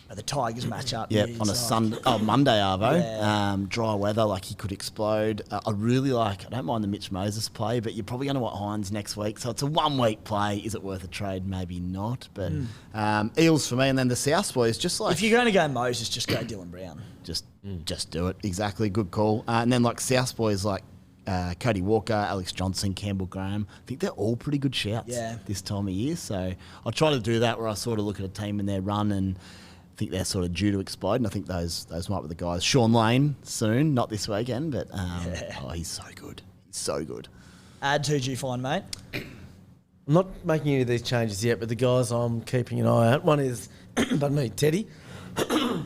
But the Tigers match up. Yeah, It's on a like- Sunday, Monday, Arvo. Yeah. Dry weather, like he could explode. I really like. I don't mind the Mitch Moses play, but you're probably going to want Hines next week. So it's a 1 week play. Is it worth a trade? Maybe not. But Eels for me, and then the South boys. Just like If you're going to go Moses, just go Dylan Brown. just do it. Exactly, good call. And then like South boys like Cody Walker, Alex Johnson, Campbell Graham. I think they're all pretty good shouts this time of year. So I'll try to do that where I sort of look at a team in their run and think they're sort of due to explode, and I think those might be the guys. Sean Lane soon, not this weekend, but he's so good. He's so good. Add to, do you find, mate? I'm not making any of these changes yet, but the guys I'm keeping an eye out. One is, pardon me, Teddy.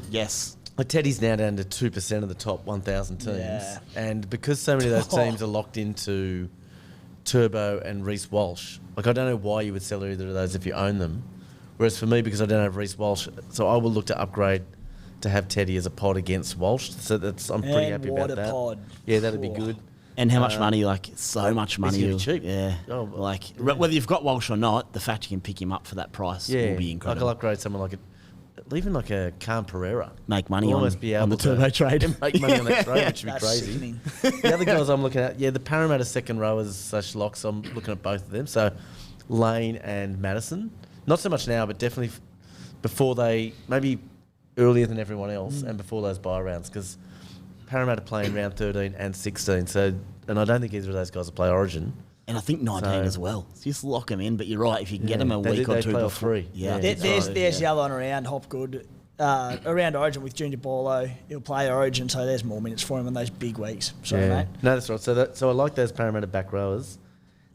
Yes. Teddy's now down to 2% of the top 1,000 teams. Yeah. And because so many of those teams are locked into Turbo and Reece Walsh, like I don't know why you would sell either of those if you own them. Whereas for me, because I don't have Reece Walsh, so I will look to upgrade to have Teddy as a pod against Walsh. So I'm pretty happy about that. Pod. Yeah, that'd be good. And how much money? Like so much money. He's gonna be cheap. Yeah. Oh, like whether you've got Walsh or not, the fact you can pick him up for that price will be incredible. Like I'll upgrade someone like even like a Khan Pereira. Make money We'll on almost be able the to turbo trade. Make money on that trade, which would be That's crazy. sickening. The other guys I'm looking at, the Parramatta second rowers / locks, I'm looking at both of them. So Lane and Madison. Not so much now, but definitely before maybe earlier than everyone else and before those bye rounds, because Parramatta playing round 13 and 16. So, and I don't think either of those guys will play Origin. And I think 19 as well. So just lock them in, but you're right. If you can get them a week or they two play all before. three. Yeah. There's the other one around Hopgood. Around Origin with Junior Borlo. He'll play Origin, so there's more minutes for him in those big weeks. Sorry, mate. No, that's right. So I like those Parramatta back rowers.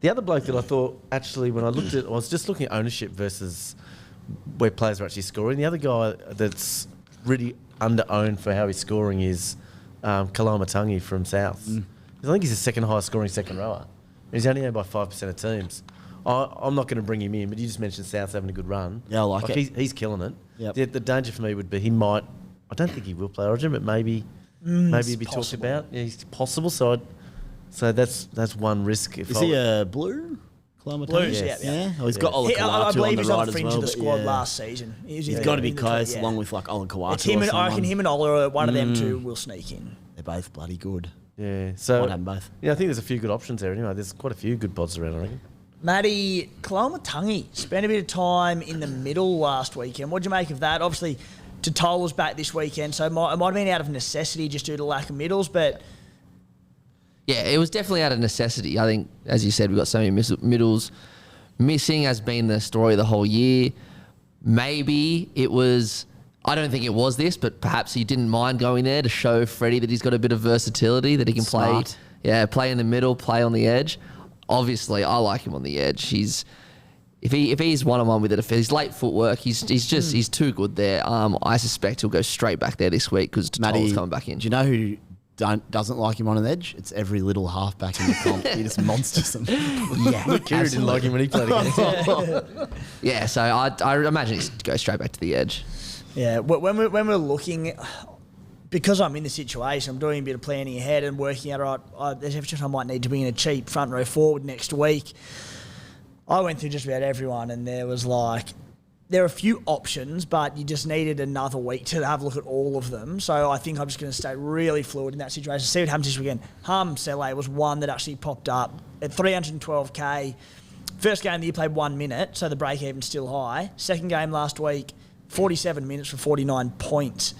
The other bloke that I thought, actually, when I looked at, I was just looking at ownership versus where players are actually scoring. The other guy that's really under-owned for how he's scoring is Kalamatangi from South. I think he's the second highest scoring second rower. He's only owned by 5% of teams. I'm not going to bring him in, but you just mentioned South's having a good run. Yeah, I like it. He's killing it. Yep. The danger for me would be he might, I don't think he will play Origin, but maybe he'd be talked about. Yeah, he's possible. So that's one risk. Is he a blue? Blues, Yes. yeah. Oh, he's got Ola I Kalatu on believe the he's on right the as fringe well. of the but squad yeah. last season. He's got to be in the close, yeah. along with like Ola Kalatu. It's him or and I reckon someone. him and Ola, one of them two will sneak in. They're both bloody good. Yeah. So Might have them both. Yeah, I think there's a few good options there. Anyway, there's quite a few good pods around, I reckon. Matty, Kalamatangi spent a bit of time in the middle last weekend. What do you make of that? Obviously, Totola's back this weekend, so it might have been out of necessity just due to lack of middles, but... Yeah, it was definitely out of necessity. I think, as you said, we've got so many middles. Missing has been the story of the whole year. Maybe it was... I don't think it was this, but perhaps he didn't mind going there to show Freddie that he's got a bit of versatility, that he can Smart. play. Yeah, play in the middle, play on the edge. Obviously, I like him on the edge. If he's one-on-one with it, if he's late footwork, he's too good there. I suspect he'll go straight back there this week because Totola's coming back in. Do you know who doesn't like him on an edge? It's every little halfback in the comp. He just monsters them. Yeah, Luke Keary didn't like him when he played against him. Yeah, so I imagine he's go straight back to the edge. Yeah, when we're looking, because I'm in the situation, I'm doing a bit of planning ahead and working out, there's a chance I might need to be in a cheap front row forward next week. I went through just about everyone and there are a few options, but you just needed another week to have a look at all of them. So I think I'm just going to stay really fluid in that situation. See what happens this weekend. Sele was one that actually popped up at 312k. First game of the year played 1 minute, so the break-even's still high. Second game last week, 47 minutes for 49 points.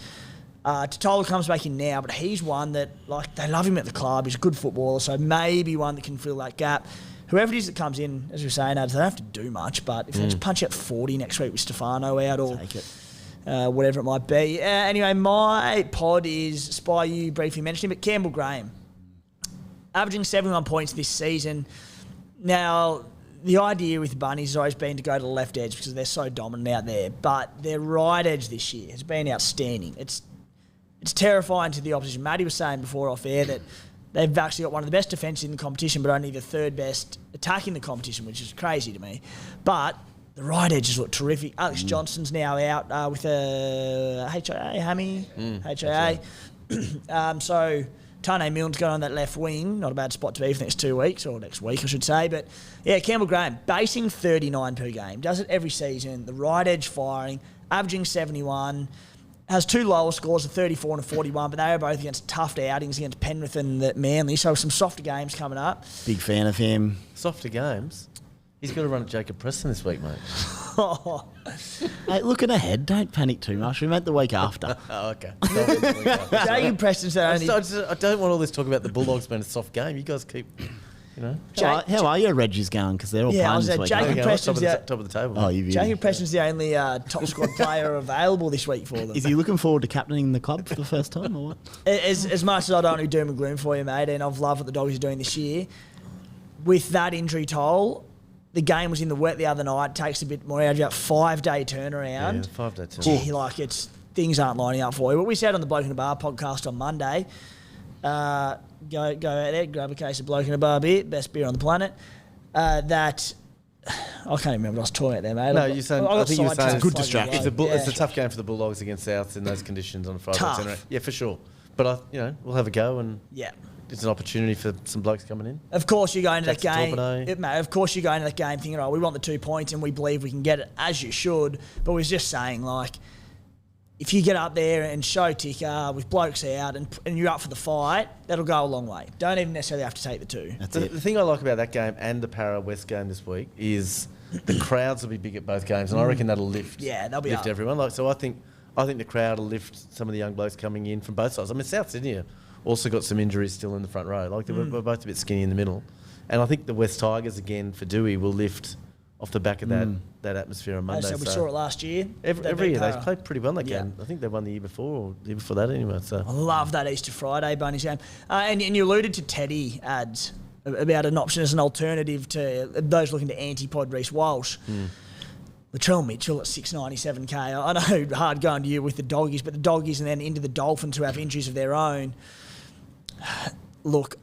Totola comes back in now, but he's one that, they love him at the club. He's a good footballer, so maybe one that can fill that gap. Whoever it is that comes in, as we were saying, they don't have to do much, but if they just punch out 40 next week with Stefano out or whatever it might be. Anyway, my pod is Spy, you briefly mentioned him, but Campbell Graham. Averaging 71 points this season. Now, the idea with Bunnies has always been to go to the left edge because they're so dominant out there, but their right edge this year has been outstanding. It's terrifying to the opposition. Matty was saying before off air that they've actually got one of the best defences in the competition, but only the third best attack in the competition, which is crazy to me. But the right edges look terrific. Alex Johnson's now out with a HIA, hammy, HIA. So Tane Milne's going on that left wing. Not a bad spot to be for the next 2 weeks, or next week, I should say. But, yeah, Campbell Graham, basing 39 per game. Does it every season. The right edge firing, averaging 71. Has 2 lower scores of 34 and a 41, but they are both against tough outings against Penrith and Manly. So some softer games coming up. Big fan of him. Softer games? He's got to run at Jacob Preston this week, mate. Mate, looking ahead, don't panic too much. We meant the week after. Oh, okay. Jacob Preston's the only... I don't want all this talk about the Bulldogs being a soft game. You guys keep, you know. How are your Reggies going? Because they're all playing this week. Jacob Preston's top of the table. Oh, you Jacob Preston's the only top squad player available this week for them. Is he looking forward to captaining the club for the first time or what? As much as I don't do doom and gloom for you, mate, and I've loved what the Doggies are doing this year, with that injury toll, the game was in the wet the other night. Takes a bit more out of you. 5-day turnaround. Yeah, 5-day turnaround. Gee, things aren't lining up for you. What we said on the Bloke in a Bar podcast on Monday, go out there, grab a case of Bloke in a Bar beer, best beer on the planet. That I can't even remember what I was talking about there, mate. No, you're saying. I think you were saying good distraction. It's a tough game for the Bulldogs against Souths in those conditions on a Friday turnaround. Yeah, for sure. But we'll have a go and. Yeah. It's an opportunity for some blokes coming in. Of course, you go into that game. Mate, of course, you go into that game thinking, we want the 2 points and we believe we can get it, as you should. But we're just saying, if you get up there and show ticker with blokes out and you're up for the fight, that'll go a long way. Don't even necessarily have to take the 2. The thing I like about that game and the Para West game this week is the crowds will be big at both games, and I reckon that'll lift. Yeah, they'll be lift up. Everyone. So I think the crowd will lift some of the young blokes coming in from both sides. I mean, South Sydney also got some injuries still in the front row. They were both a bit skinny in the middle. And I think the West Tigers, again, for Doueihi, will lift off the back of that atmosphere on Monday. So we saw it last year. Every year. They played pretty well that game. I think they won the year before or the year before that anyway. So I love that Easter Friday Bunnies game. And you alluded to Teddy ads about an option as an alternative to those looking to anti-pod Reece Walsh. Latrell Mitchell at 697k. I know hard going to you with the Doggies, but the Doggies and then into the Dolphins who have injuries of their own. Look,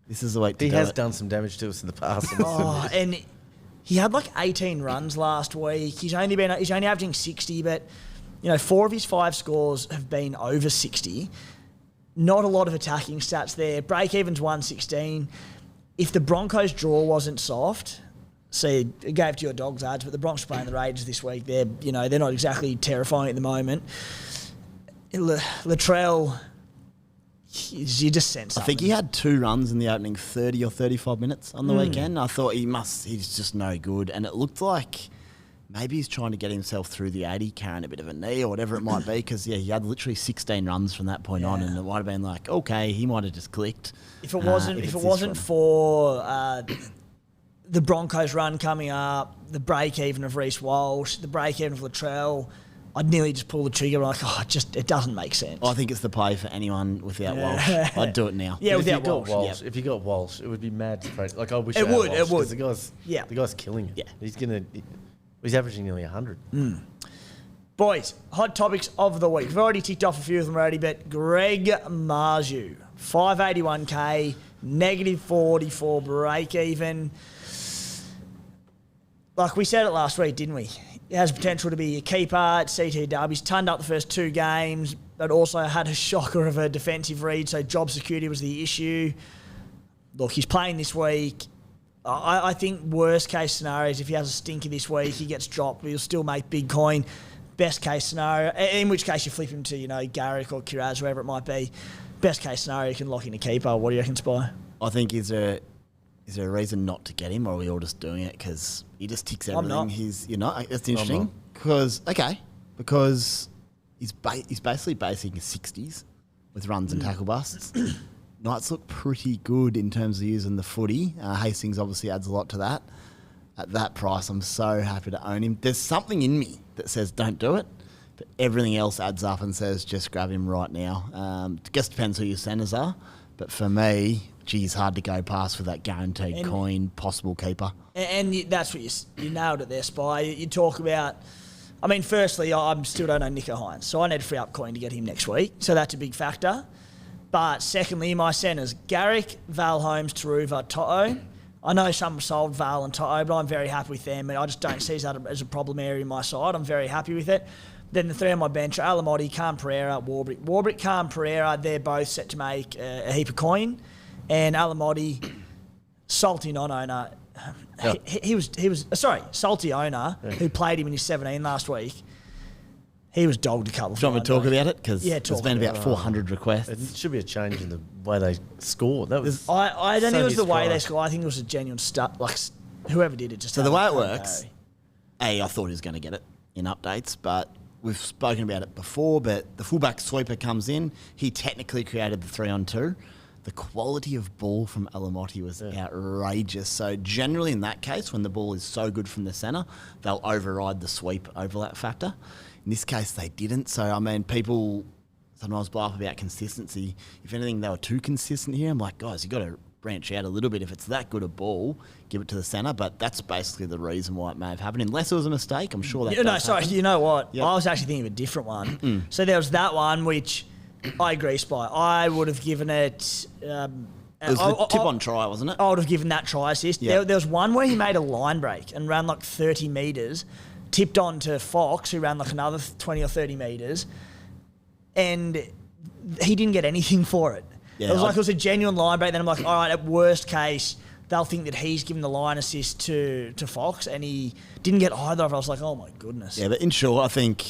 this is the week to he do has it. done some damage to us in the past. And he had 18 runs last week. He's only averaging 60, but 4 of his 5 scores have been over 60. Not a lot of attacking stats there. Break even's 116. If the Broncos draw wasn't soft, see, it gave to your Dogs ads, but the Broncos playing the Raiders this week. They're not exactly terrifying at the moment. Latrell, you just sense something. I think he had 2 runs in the opening 30 or 35 minutes on the weekend. I thought he's just no good. And it looked like maybe he's trying to get himself through the 80, carrying a bit of a knee or whatever it might be. Because, he had literally 16 runs from that point on. And it might have been okay, he might have just clicked. If it wasn't for the Broncos run coming up, the break-even of Reece Walsh, the break-even of Latrell, I'd nearly just pull the trigger. It doesn't make sense. I think it's the play for anyone without Walsh. I'd do it now. Yeah, without Walsh. If you got Walsh, it would be mad to trade. I wish it would. It would. The guy's killing it. Yeah. He's averaging nearly 100. Boys, hot topics of the week. We've already ticked off a few of them already, but Greg Marju, 581k, -44 break even. Like we said it last week, didn't we? He has potential to be a keeper at CTW. He's turned up the first 2 games, but also had a shocker of a defensive read, so job security was the issue. Look, he's playing this week. I think worst case scenario is if he has a stinker this week, he gets dropped, but he'll still make big coin. Best case scenario, in which case you flip him to, Garrick or Kiraz, whoever it might be. Best case scenario, you can lock in a keeper. What do you reckon, Spy? I think is there a reason not to get him, or are we all just doing it because he just ticks everything? You're not. That's interesting because he's basically basing his 60s with runs and tackle busts. Knights look pretty good in terms of using the footy. Hastings obviously adds a lot to that. At that price, I'm so happy to own him. There's something in me that says don't do it, but everything else adds up and says just grab him right now. It just depends who your centres are, but for me, geez, hard to go past for that guaranteed coin possible keeper. And that's what you nailed it there, Spy. You talk about, firstly, I still don't know Nico Hines, so I need to free up coin to get him next week, so that's a big factor. But secondly, my centres, Garrick, Val Holmes, Taruva, To'o. I know some sold Val and Toby, but I'm very happy with them, and I just don't see that as a problem area in my side. I'm very happy with it. Then the three on my bench are Alamotti, Khan Pereira, Warbrick. Warbrick, Khan Pereira, they're both set to make a heap of coin. And Alamotti, salty non-owner. He was salty owner who played him in his 17 last week. He was dogged a couple of times. Do you want me to talk about it? Because there's been about 400 requests. It should be a change in the way they score. That was. I don't think it was the way they score. I think it was a genuine stuff. Like whoever did it just. So the way it works, I thought he was going to get it in updates, but we've spoken about it before. But the fullback sweeper comes in. He technically created the 3-on-2. The quality of ball from Alamotti was outrageous. So generally in that case, when the ball is so good from the centre, they'll override the sweep overlap factor. In this case, they didn't. So, I mean, people sometimes blow up about consistency. If anything, they were too consistent here. I'm like, guys, you've got to branch out a little bit. If it's that good a ball, give it to the centre. But that's basically the reason why it may have happened. Unless it was a mistake, I'm sure that happen. You know what? Yep. I was actually thinking of a different one. So there was that one, which I agree, Spy. I would have given it... it was the tip-on try, wasn't it? I would have given that try assist. Yeah. There was one where he made a line break and ran like 30 metres, tipped on to Fox, who ran like another 20 or 30 metres, and he didn't get anything for it. Yeah, It was a genuine line break. Then I'm like, all right, at worst case, they'll think that he's given the line assist to Fox, and he didn't get either of it. I was like, oh my goodness. Yeah, but in short, I think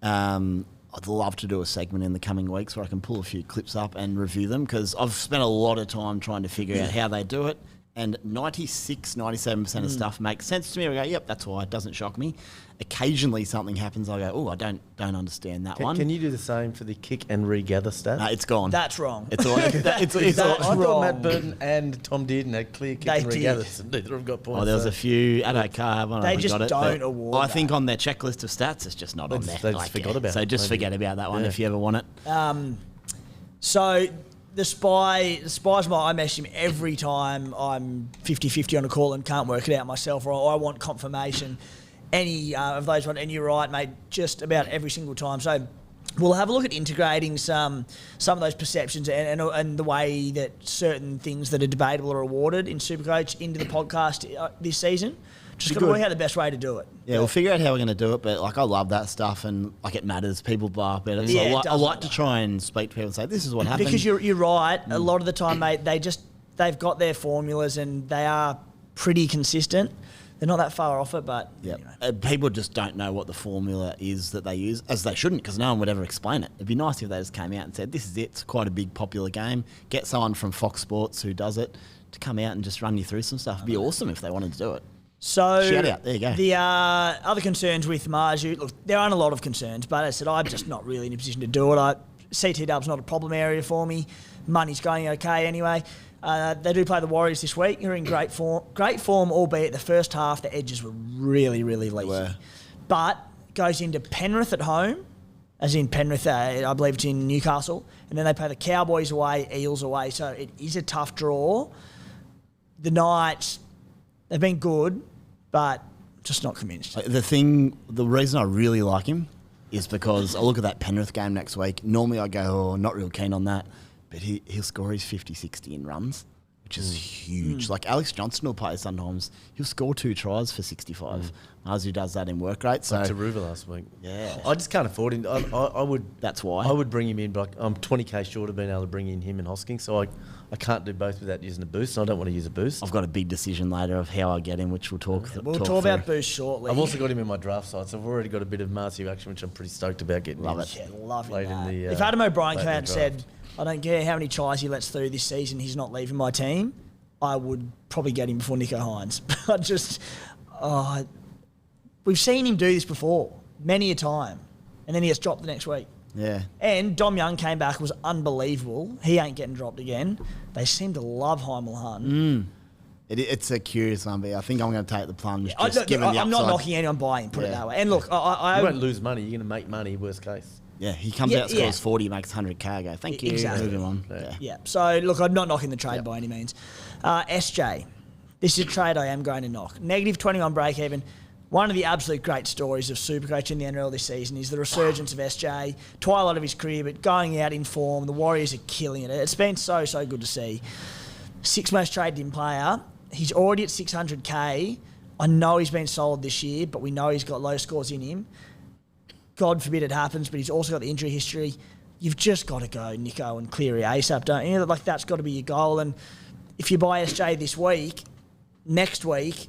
I'd love to do a segment in the coming weeks where I can pull a few clips up and review them, because I've spent a lot of time trying to figure out how they do it. And 97% of stuff makes sense to me. I go, yep, that's why. It doesn't shock me. Occasionally something happens. I go, oh, I don't understand that one. Can you do the same for the kick and regather stat? No, it's gone. That's wrong. It's all. It's I thought wrong. Matt Burton and Tom Dearden had clear kick and regather. So neither have got points. Oh, there was a few. Addo Carr have one. They just got it, don't award I think on their checklist of stats, it's just not on there. They just forgot about it. So just forget about that one if you ever want it. So the Spy's I message him every time I'm 50-50 on a call and can't work it out myself, or I want confirmation. Any of those ones, and you're right, mate, just about every single time. So we'll have a look at integrating some of those perceptions and the way that certain things that are debatable are awarded in Supercoach into the podcast this season. Just got to work out the best way to do it. Yeah, we'll figure out how we're going to do it, but like I love that stuff and like it matters. People blow up at it. So I like to try and speak to people and say, this is what happened. Because you're right. A lot of the time, mate, they've got their formulas and they are pretty consistent. They're not that far off it, but anyway. People just don't know what the formula is that they use, as they shouldn't, because no one would ever explain it. It'd be nice if they just came out and said, this is it. It's quite a big, popular game. Get someone from Fox Sports who does it to come out and just run you through some stuff. It'd be awesome if they wanted to do it. So shout out. There you go. The other concerns with Marju, look, there aren't a lot of concerns, but as I said, I'm just not really in a position to do it. CT Dub's not a problem area for me. Money's going okay anyway. They do play the Warriors this week. They're in great form, albeit the first half the edges were really, really leaky. But goes into Penrith at home, as in Penrith, I believe it's in Newcastle, and then they play the Cowboys away, Eels away. So it is a tough draw. The Knights, they've been good, but just not convinced. The reason I really like him is because I look at that Penrith game next week. Normally I go, oh, not real keen on that. But he'll score his 50-60 in runs, which is huge. Like Alex Johnson will play sometimes. He'll score 2 tries for 65. Marzu does that in work rate. So Taruva last week. Yeah. I just can't afford him. I would. That's why. I would bring him in, but I'm 20k short of being able to bring in him and Hosking, so I can't do both without using a boost. And I don't want to use a boost. I've got a big decision later of how I get him, which we'll talk. We'll talk about boost shortly. I've also got him in my draft side, so I've already got a bit of Marzu action, which I'm pretty stoked about getting. Love it. Yeah, love late that. in the, if Adam O'Brien came late out in and the said, I don't care how many tries he lets through this season, he's not leaving my team, I would probably get him before Nico Hines. But just, we've seen him do this before, many a time, and then he gets dropped the next week. Yeah. And Dom Young came back, was unbelievable. He ain't getting dropped again. They seem to love Heimel Hunt. It's a curious one, but I think I'm going to take the plunge. I'm not knocking anyone buying, put it that way. And look, I you won't lose money. You're going to make money, worst case. Yeah, he comes out, scores 40, makes 100k. I go, thank you. Exactly. Moving on. Yeah. So, look, I'm not knocking the trade by any means. SJ, this is a trade I am going to knock. Negative 21 break even. One of the absolute great stories of Supercoach in the NRL this season is the resurgence of SJ. Twilight of his career, but going out in form. The Warriors are killing it. It's been so good to see. 6th most traded in player. He's already at 600k. I know he's been solid this year, but we know he's got low scores in him. God forbid it happens, but he's also got the injury history. You've just got to go Nico and Cleary ASAP, don't you? Like, that's got to be your goal. And if you buy SJ this week, next week,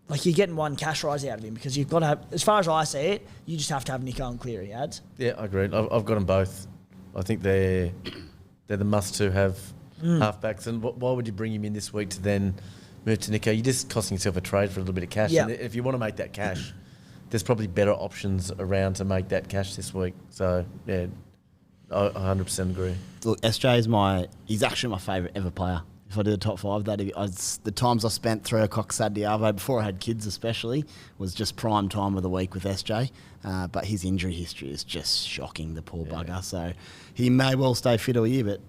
like, you're getting one cash rise out of him because you've got to have, as far as I see it, you just have to have Nico and Cleary ads. Yeah, I agree. I've got them both. I think they're the must-to-have halfbacks. And why would you bring him in this week to then move to Nico? You're just costing yourself a trade for a little bit of cash. Yeah. And if you want to make that cash, there's probably better options around to make that cash this week. So, yeah, I 100% agree. Look, he's actually my favourite ever player. If I did a top 5, the times I spent 3 o'clock Saturday Arvo, before I had kids especially, was just prime time of the week with SJ. But his injury history is just shocking, the poor bugger. So he may well stay fit all year, but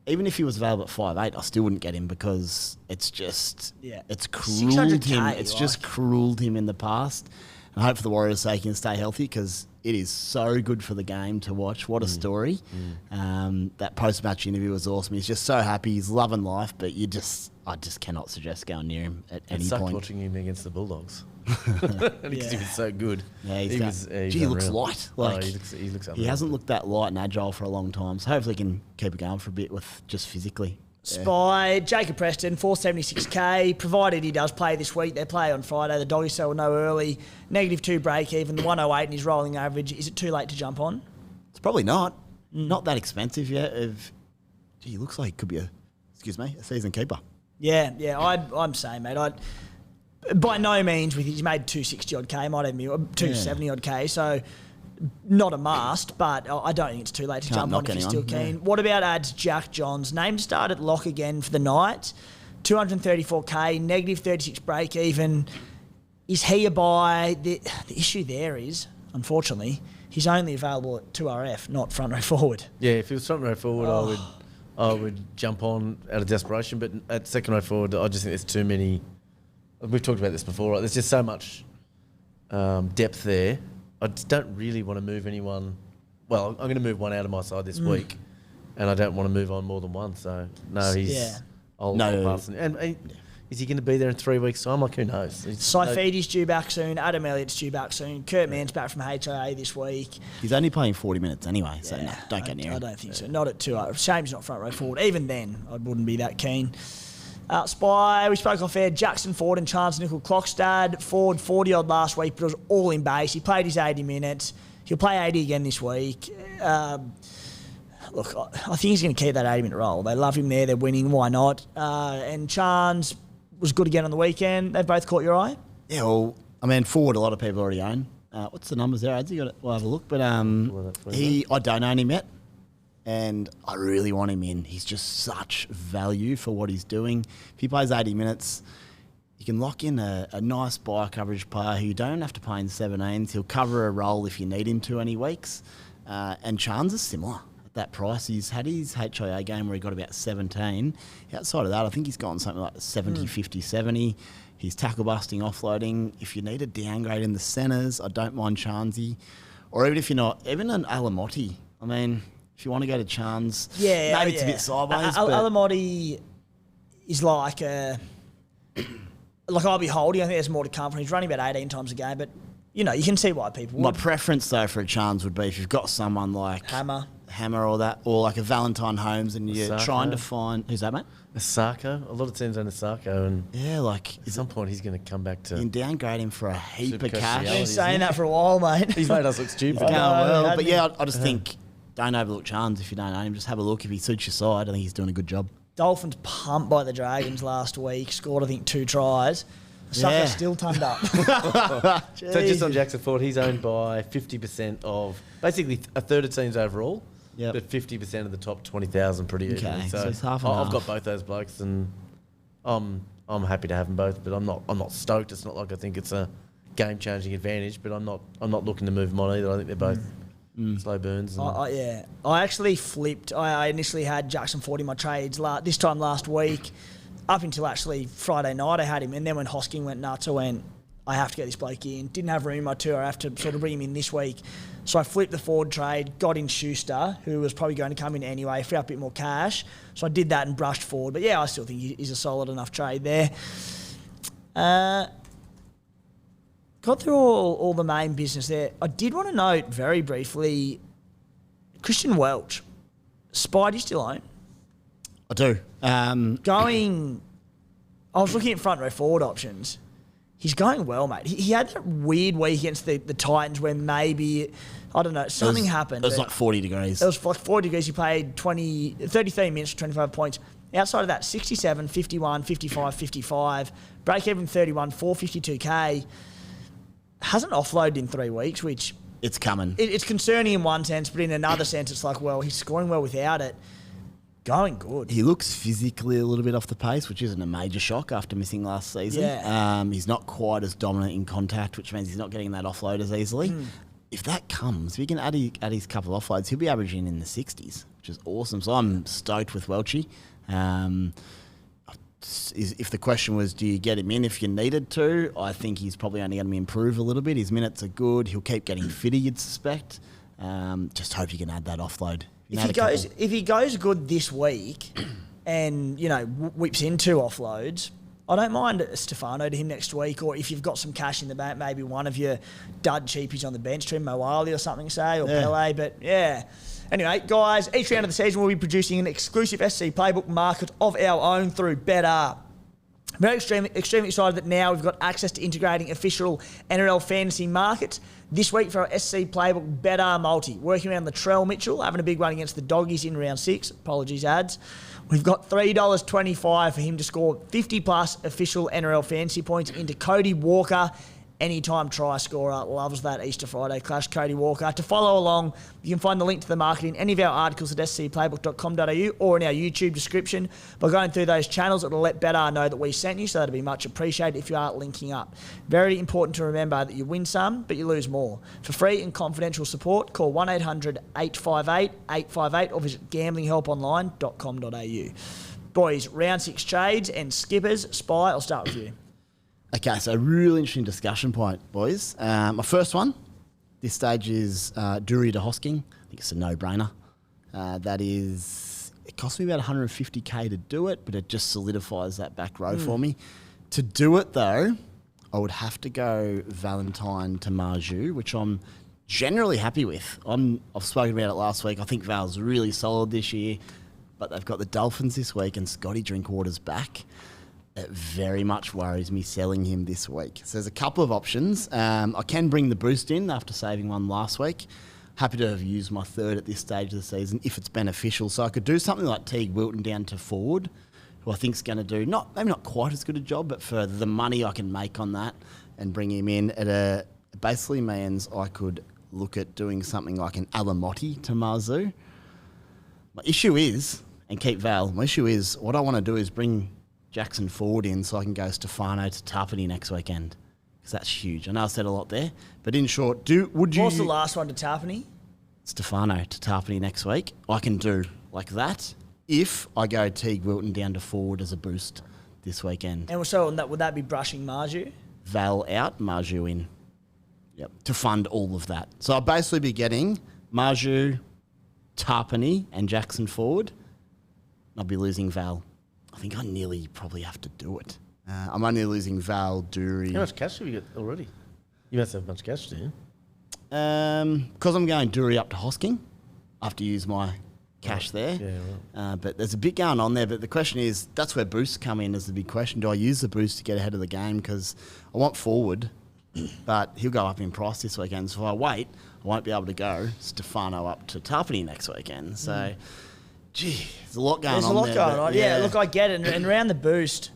even if he was available at 5'8", I still wouldn't get him because it's just, it's cruelled him. It's just cruelled him in the past. And I hope for the Warriors' sake he can stay healthy because it is so good for the game to watch. What a story. That post-match interview was awesome. He's just so happy. He's loving life, but I just cannot suggest going near him at any point. It's watching him against the Bulldogs. Because he was so good. Yeah, he looks light. Like, he looks he hasn't looked that light and agile for a long time. So hopefully he can keep it going for a bit with just physically. Spy, Jacob Preston, 476k. Provided he does play this week, they play on Friday. The Doggies will know early. -2 break even, the 108 in his rolling average. Is it too late to jump on? It's probably not. Not that expensive yet. He looks like he could be a season keeper. Yeah, I'm saying, mate. By no means, he's made 260 odd k, might even be 270 odd k. So not a must, but I don't think it's too late to jump on if you're still keen. What about ads Jack Johns? Named to start at lock again for the night. 234k, -36 break even. Is he a buy? The issue there is, unfortunately, he's only available at 2RF, not front row forward. Yeah, if he was front row forward, I would jump on out of desperation. But at second row forward, I just think there's too many. We've talked about this before, right? There's just so much depth there. I just don't really want to move anyone. Well, I'm going to move one out of my side this week, and I don't want to move on more than one. So, no, I'll pass. And is he going to be there in 3 weeks' time? Like, who knows? Saifedi's due back soon. Adam Elliott's due back soon. Kurt Mann's back from HIA this week. He's only playing 40 minutes anyway, so no, don't get near him. I don't think so. Not at 2. Shame he's not front row forward. Even then, I wouldn't be that keen. Spy, we spoke off air, Jackson Ford and Chance Nickel Clockstad. Ford 40-odd last week, but it was all in base. He played his 80 minutes. He'll play 80 again this week. Look, I think he's going to keep that 80-minute role. They love him there. They're winning. Why not? And Chance was good again on the weekend. They've both caught your eye? Yeah, well, I mean, Ford, a lot of people already own. What's the numbers there, Ads? We'll have a look. But I don't own him yet. And I really want him in. He's just such value for what he's doing. If he plays 80 minutes, you can lock in a nice buy coverage player who you don't have to play in 17s. He'll cover a role if you need him to any weeks. And Chance is similar at that price. He's had his HIA game where he got about 17. Outside of that, I think he's gotten something like 70, 50, 70. He's tackle busting, offloading. If you need a downgrade in the centres, I don't mind Chansey. Or even if you're not, even an Alamotti. I mean, if you want to go to Chance, maybe it's a bit sideways. Alamotti is like I'll be holding. I think there's more to come from him. He's running about 18 times a game, but you can see why people would. My preference though for a Chance would be if you've got someone like Hammer or that, or like a Valentine Holmes, and you're trying to find who's that, mate? Asako. A lot of teams own Asako, and at some point he's going to come back to. You can downgrade him for a heap of cash. I've been saying that for a while, mate. He's made us look stupid. I just think. Don't overlook Chance if you don't own him. Just have a look if he suits your side. I think he's doing a good job. Dolphins pumped by the Dragons last week. Scored, I think, 2 tries. Sucker still turned up. So just on Jackson Ford, he's owned by 50% of, basically a third of teams overall, but 50% of the top 20,000 pretty easily. So it's half and half. I've got both those blokes, and I'm happy to have them both, but I'm not stoked. It's not like I think it's a game-changing advantage, but I'm not looking to move them on either. I think they're both slow burns. I actually flipped. I initially had Jackson Ford in my trades this time last week. Up until actually Friday night, I had him. And then when Hosking went nuts, I I have to get this bloke in. Didn't have room in my two. I have to sort of bring him in this week. So I flipped the forward trade, got in Schuster, who was probably going to come in anyway, free up a bit more cash. So I did that and brushed forward. But yeah, I still think he's a solid enough trade there. Got through all the main business there. I did want to note very briefly, Christian Welch. Spy, do you still own? I do. I was looking at front row forward options. He's going well, mate. He had that weird week against the Titans where maybe, I don't know, something happened. It was like 40 degrees. It was like 40 degrees. He played 33 minutes for 25 points. Outside of that, 67, 51, 55, 55. Break even 31, 452K. Hasn't offloaded in 3 weeks, which... It's coming. It's concerning in one sense, but in another sense, it's like, well, he's scoring well without it. Going good. He looks physically a little bit off the pace, which isn't a major shock after missing last season. Yeah. He's not quite as dominant in contact, which means he's not getting that offload as easily. If that comes, if he can add his couple of offloads, he'll be averaging in the 60s, which is awesome. So I'm stoked with Welchie. If the question was, do you get him in if you needed to, I think he's probably only going to improve a little bit. His minutes are good. He'll keep getting fitter, you'd suspect. Just hope you can add that offload. If he goes good this week and, whips in 2 offloads, I don't mind Stefano to him next week, or if you've got some cash in the bank, maybe one of your dud cheapies on the bench, Trim Moali or something, say, or Pele, but yeah. Anyway, guys, each round of the season we'll be producing an exclusive SC Playbook market of our own through betr. Very extremely excited that now we've got access to integrating official NRL Fantasy markets. This week for our SC Playbook betr multi, working around Latrell Mitchell, having a big one against the Doggies in round 6. Apologies, ads. We've got $3.25 for him to score 50-plus official NRL Fantasy points into Cody Walker. Anytime try scorer, loves that Easter Friday clash, Cody Walker. To follow along, you can find the link to the market in any of our articles at scplaybook.com.au or in our YouTube description. By going through those channels, it'll let betr know that we sent you, so that'd be much appreciated if you are linking up. Very important to remember that you win some, but you lose more. For free and confidential support, call 1-800-858-858 or visit gamblinghelponline.com.au. Boys, round 6 trades and skippers. Spy, I'll start with you. Okay, so really interesting discussion point, boys. My first one, this stage is Doueihi to Hosking. I think it's a no-brainer. It cost me about 150K to do it, but it just solidifies that back row for me. To do it, though, I would have to go Valentine to Marju, which I'm generally happy with. I've spoken about it last week. I think Val's really solid this year, but they've got the Dolphins this week and Scotty Drinkwater's back. It very much worries me selling him this week. So there's a couple of options. I can bring the boost in after saving one last week. Happy to have used my third at this stage of the season if it's beneficial. So I could do something like Teague Wilton down to forward, who I think is going to do maybe not quite as good a job, but for the money I can make on that and bring him in at basically means I could look at doing something like an Alamotti to Marzu. My issue is, and keep Val, what I want to do is bring Jackson forward in so I can go Stefano to Tapani next weekend, because that's huge. I know I said a lot there, but in short, what's the last one to Tapani? Stefano to Tapani next week. I can do like that if I go Teague Wilton down to forward as a boost this weekend. And so would that be brushing Marju? Val out, Marju in. Yep, to fund all of that. So I'll basically be getting Marju, Tapani, and Jackson forward. I'll be losing Val. I think I nearly probably have to do it. I'm only losing Val, Doueihi. How much cash have you got already? You must have much cash, do you? Because I'm going Doueihi up to Hosking. I have to use my cash there. Yeah, right. But there's a bit going on there. But the question is, that's where boosts come in as the big question. Do I use the boost to get ahead of the game? Because I want forward, but he'll go up in price this weekend. So if I wait, I won't be able to go Stefano up to Tapani next weekend. So... Gee, there's a lot going on. There's a lot going on. Yeah, look, I get it. And around the boost,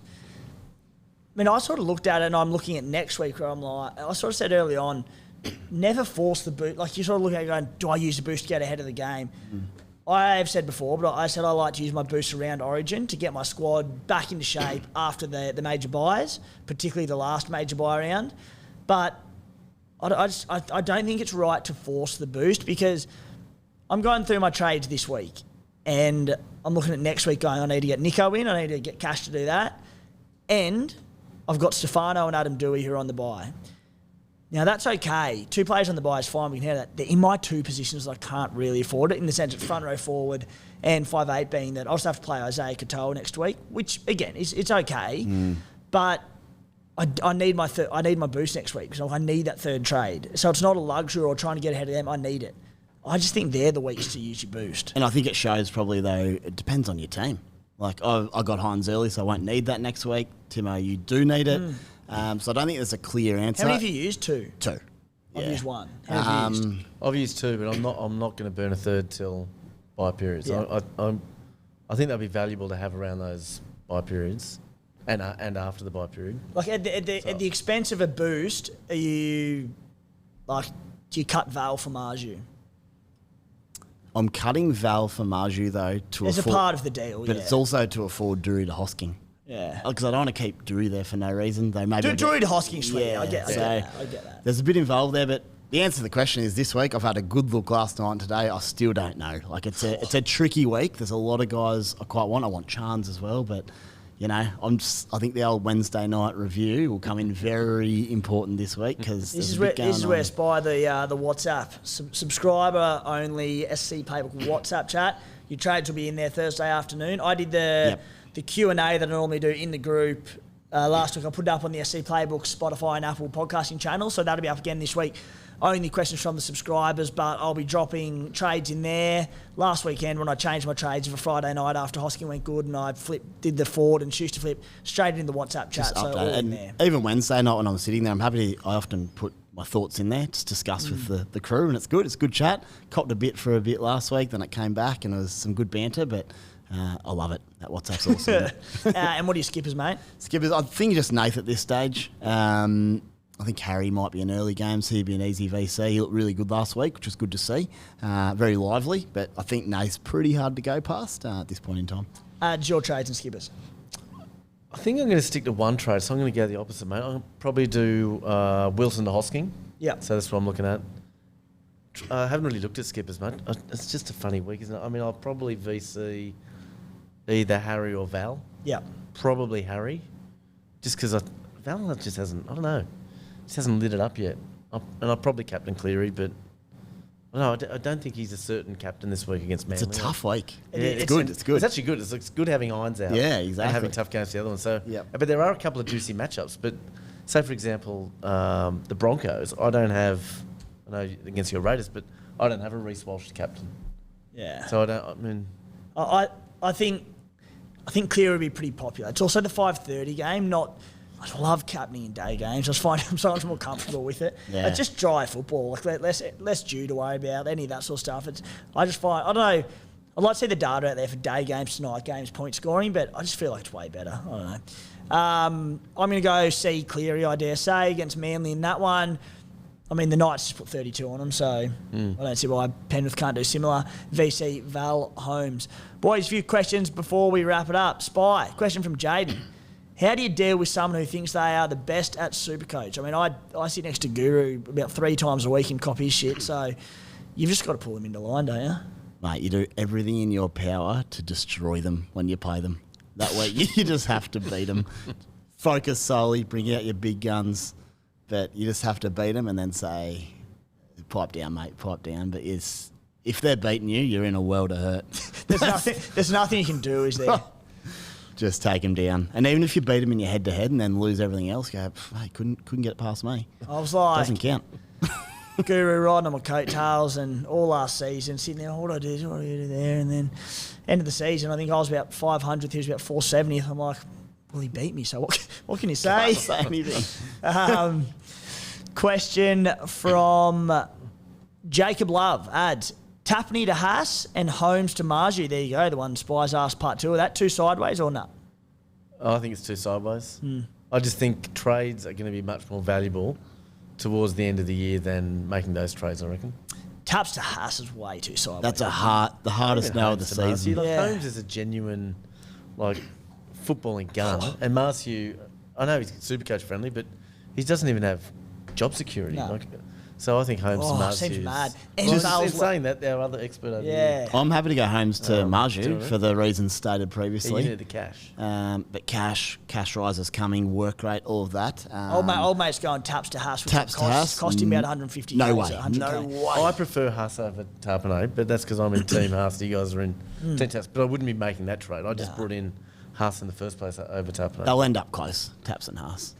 I mean, I sort of looked at it and I'm looking at next week where I'm like, I sort of said early on, never force the boost. Like, you're sort of looking at it going, do I use the boost to get ahead of the game? I have said before, but I said I like to use my boost around Origin to get my squad back into shape after the major buys, particularly the last major buy round. But I don't think it's right to force the boost, because I'm going through my trades this week. And I'm looking at next week going, I need to get Nico in, I need to get cash to do that. And I've got Stefano and Adam Doueihi who are on the bye. Now, that's okay. 2 players on the bye is fine. We can have that. In my 2 positions, I can't really afford it, in the sense it's front row forward and 5'8", being that I'll just have to play Isaiah Katoa next week, which, again, it's okay. But I need my boost next week because I need that third trade. So it's not a luxury or trying to get ahead of them. I need it. I just think they're the weeks to use your boost. And I think it shows probably, though, it depends on your team. Like, I got Hines early, so I won't need that next week. Timo, you do need it. So I don't think there's a clear answer. How many have you used? 2? 2. I've used 1. How have you used? I've used 2, but I'm not going to burn a third till bye periods. Yeah. I think that'd be valuable to have around those bye periods and after the bye period. Like at the expense of a boost, do you cut Val for Marju? I'm cutting Val for Marju, though, As a part of the deal, but it's also to afford Drew to Hosking. Yeah. Because I don't want to keep Drew there for no reason. They maybe Drew to Hosking, sweet. Yeah, I get so that. There's a bit involved there, but the answer to the question is this week. I've had a good look last night and today. I still don't know. Like, it's a tricky week. There's a lot of guys I quite want. I want Chans as well, but you know, I think the old Wednesday night review will come in very important this week because this is where Spy the WhatsApp subscriber only SC Playbook WhatsApp chat. Your trades will be in there Thursday afternoon. I did the Q&A that I normally do in the group last week. I put it up on the SC Playbook Spotify and Apple podcasting channel, so that'll be up again this week. Only questions from the subscribers, but I'll be dropping trades in there. Last weekend when I changed my trades for Friday night after Hosking went good and I did the Ford and Schuster flip straight in the WhatsApp chat, so all in there. Even Wednesday night when I'm sitting there, I often put my thoughts in there, just discuss with the crew, and it's good. It's good chat. Copped a bit for a bit last week, then it came back and it was some good banter, but I love it. That WhatsApp's awesome. And what are your skippers, mate? Skippers, I think just Nath at this stage. I think Harry might be an early game, so he'd be an easy VC. He looked really good last week, which was good to see. Very lively, but I think Nath's pretty hard to go past at this point in time. Your trades and skippers. I think I'm going to stick to one trade, so I'm going to go the opposite, mate. I'll probably do Wilson to Hosking. Yeah. So that's what I'm looking at. I haven't really looked at skippers, mate. It's just a funny week, isn't it? I mean, I'll probably VC either Harry or Val. Yeah. Probably Harry, just because Val just hasn't, I don't know, just hasn't lit it up yet. And I'll probably captain Cleary, but no, I don't think he's a certain captain this week against Manly. It's a tough week. Yeah, it's good. It's good. It's actually good. It's good having Irons out. Yeah, exactly. And having tough games to the other one. So, Yep. But there are a couple of juicy matchups. But say, for example, the Broncos, I don't have, I know against your Raiders, but I don't have a Reece Walsh captain. Yeah. So I think Cleary would be pretty popular. It's also the 5:30 game. I love captaining in day games. I just find I'm so much more comfortable with it. Yeah. It's just dry football, like less due to worry about, any of that sort of stuff. I just find, I don't know, I'd like to see the data out there for day games, tonight games, point scoring, but I just feel like it's way better. I don't know. I'm going to go see Cleary, I dare say, against Manly in that one. I mean, the Knights just put 32 on them, so I don't see why Penrith can't do similar. VC Val Holmes. Boys, a few questions before we wrap it up. Spy, question from Jaden. How do you deal with someone who thinks they are the best at Supercoach? I mean, I sit next to Guru about 3 times a week and copy his shit, so you've just got to pull them into line, don't you? Mate, you do everything in your power to destroy them when you play them. That way, you just have to beat them. Focus solely, bring out your big guns, but you just have to beat them and then say, pipe down, mate, pipe down. But if they're beating you, you're in a world of hurt. There's nothing you can do, is there? Just take them down. And even if you beat them in your head-to-head and then lose everything else, go, hey, couldn't get it past me. I was like... Doesn't count. Guru riding on my coattails and all last season, sitting there, what do I do there? And then end of the season, I think I was about 500th, he was about 470th. I'm like, well, he beat me, so what can you say? Can't say anything. Question from Jacob Love. Adds, Tapney to Haas and Holmes to Marju. There you go, the one Spies asked part 2 of that. 2 sideways or not? I think it's 2 sideways. I just think trades are going to be much more valuable towards the end of the year than making those trades, I reckon. Taps to Haas is way too sideways. That's the hardest nail of the season. Like, Holmes is a genuine, footballing gun. And Marciu, I know he's Supercoach friendly, but he doesn't even have job security. No. So I think Holmes to Marju seems mad. And And just in Bale's saying that, our other expert over Yeah. here. I'm happy to go Holmes to Marju do it. for the reasons stated Yeah, previously. you need the cash. But cash rises coming, work rate, all of that. Old mate's going taps to Haas. Which Taps to Haas? cost him about 150. No Ks, way. 100K. No way. I prefer Haas over Tarpanay, but that's because I'm in Team Haas. You guys are in Team Taps. But I wouldn't be making that trade. I just brought in Haas in the first place over Tarpanay. They'll end up close, Taps and Haas.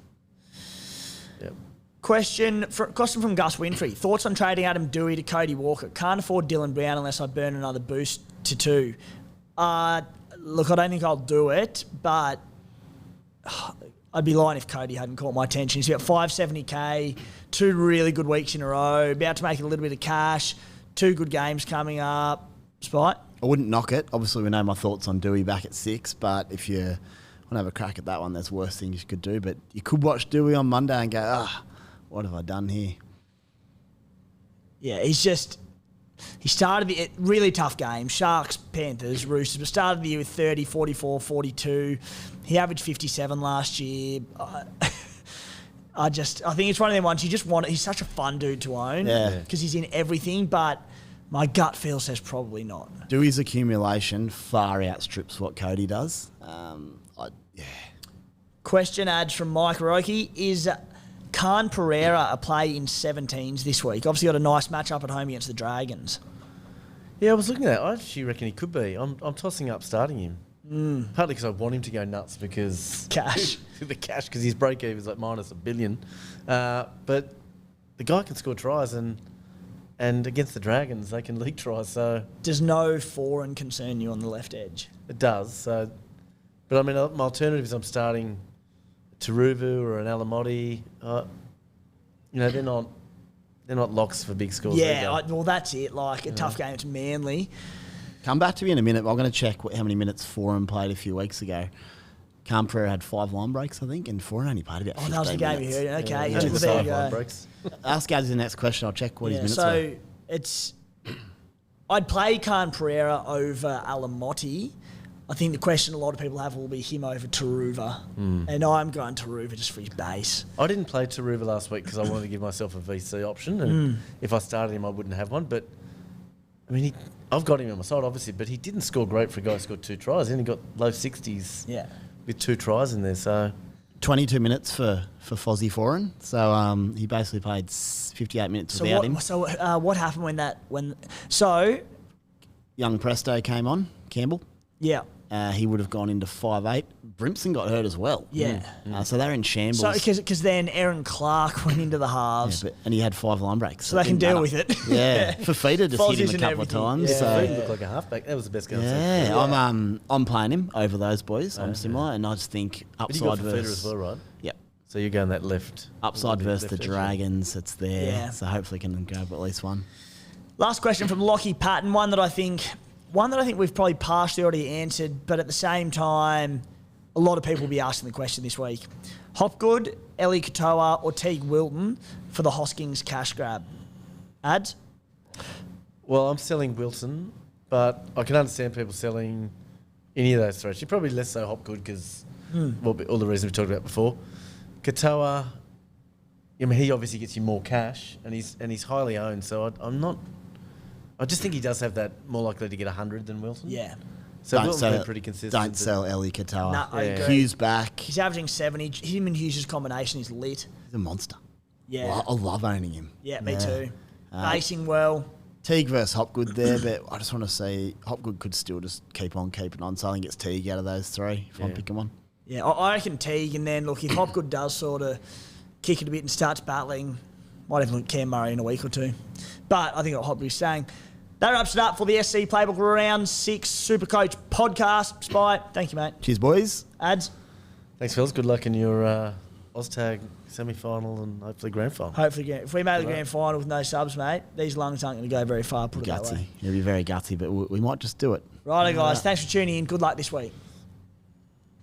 Yep. Question from Gus Winfrey. Thoughts on trading Adam Doueihi to Cody Walker? Can't afford Dylan Brown unless I burn another boost to 2. Look, I don't think I'll do it, but I'd be lying if Cody hadn't caught my attention. He's got 570K, 2 really good weeks in a row, about to make a little bit of cash, 2 good games coming up. Spite? I wouldn't knock it. Obviously, we know my thoughts on Doueihi back at 6, but if you want to have a crack at that one, there's worse things you could do. But you could watch Doueihi on Monday and go, what have I done here? Yeah, he started the really tough game. Sharks, Panthers, Roosters, but started the year with 30, 44, 42. He averaged 57 last year. I think it's one of them ones you just want. He's such a fun dude to own because he's in everything, but my gut feel says probably not. Doueihi's accumulation far outstrips what Cody does. Question adds from Mike Roki. Is Khan Pereira a play in 17s this week? Obviously got a nice matchup at home against the Dragons. Yeah, I was looking at that. I actually reckon he could be. I'm tossing up starting him. Partly because I want him to go nuts because... Cash. the cash, because his break-even is like minus $1 billion. But the guy can score tries and against the Dragons, they can league tries. So Does no foreign concern you on the left edge? it does. So, but I mean, my alternative is I'm starting Taruvu or an Alamotti. They're not locks for big scores. Yeah, well, that's it. Like a tough game to Manly. Come back to me in a minute. I'm going to check how many minutes Foran played a few weeks ago. Khan Pereira had 5 line breaks, I think, and Foran only played about 15 that was the game minutes. you heard. Okay, Yeah, there you 5 go. line breaks. Ask Gads the next question. I'll check what his minutes so were. it's... I'd play Khan Pereira over Alamotti. I think the question a lot of people have will be him over Taruva. And I'm going Taruva just for his base. I didn't play Taruva last week because I wanted to give myself a VC option, and if I started him, I wouldn't have one. But I mean, I've got him on my side, obviously, but he didn't score great for a guy who scored 2 tries. He only got low 60s with 2 tries in there. So 22 minutes for Fozzie Foran. So he basically played 58 minutes without him. So what happened when Young Presto came on, Campbell. Yeah. He would have gone into 5'8". Brimson got hurt as well. Yeah. So they're in shambles. So because then Aaron Clark went into the halves. And he had 5 line breaks. So they can deal with it. Yeah. Fafita just hit him Fozzie's a and couple of everything. times. Yeah. So he looked like a halfback. That was the best game. yeah, I'm playing him over those boys. I'm similar, and I just think But you got upside Fafita versus as well, right? Yep. So you're going that left. Upside versus the left edge. Dragons, it's there. Yeah. So hopefully can grab at least one. Last question from Lockie Patton, one that I think we've probably partially already answered, but at the same time, a lot of people will be asking the question this week. Hopgood, Ellie Katoa, or Teague Wilton for the Hoskins cash grab? Ads? Well, I'm selling Wilson, but I can understand people selling any of those 3. Actually, probably less so Hopgood because all the reasons we talked about before. Katoa, I mean, he obviously gets you more cash, and he's highly owned. So I'm not. I just think he does have that more likely to get 100 than Wilson. Yeah. So Wilton's been pretty consistent. Don't but sell Ellie Katoa. Nah, I agree. Hughes back. He's averaging 70. Him and Hughes' combination is lit. He's a monster. Yeah. Well, I love owning him. Yeah, me too. Basing well. Teague versus Hopgood there, but I just want to say Hopgood could still just keep on keeping on. So I think it's Teague out of those 3 if I'm picking one. Yeah, I reckon Teague, and then look, if Hopgood does sort of kick it a bit and starts battling, might even look at Cam Murray in a week or 2. But I think what Hopgood's saying. That wraps it up for the SC Playbook Round 6 Supercoach podcast. Spy, thank you, mate. Cheers, boys. Ads? Thanks, fellas. Good luck in your Oztag semi-final and hopefully grand final. Hopefully, if we make the grand final with no subs, mate, these lungs aren't going to go very far, put it that Gutsy. way. It'll be very gutsy, but we might just do it. Righto, guys. Thanks for tuning in. Good luck this week.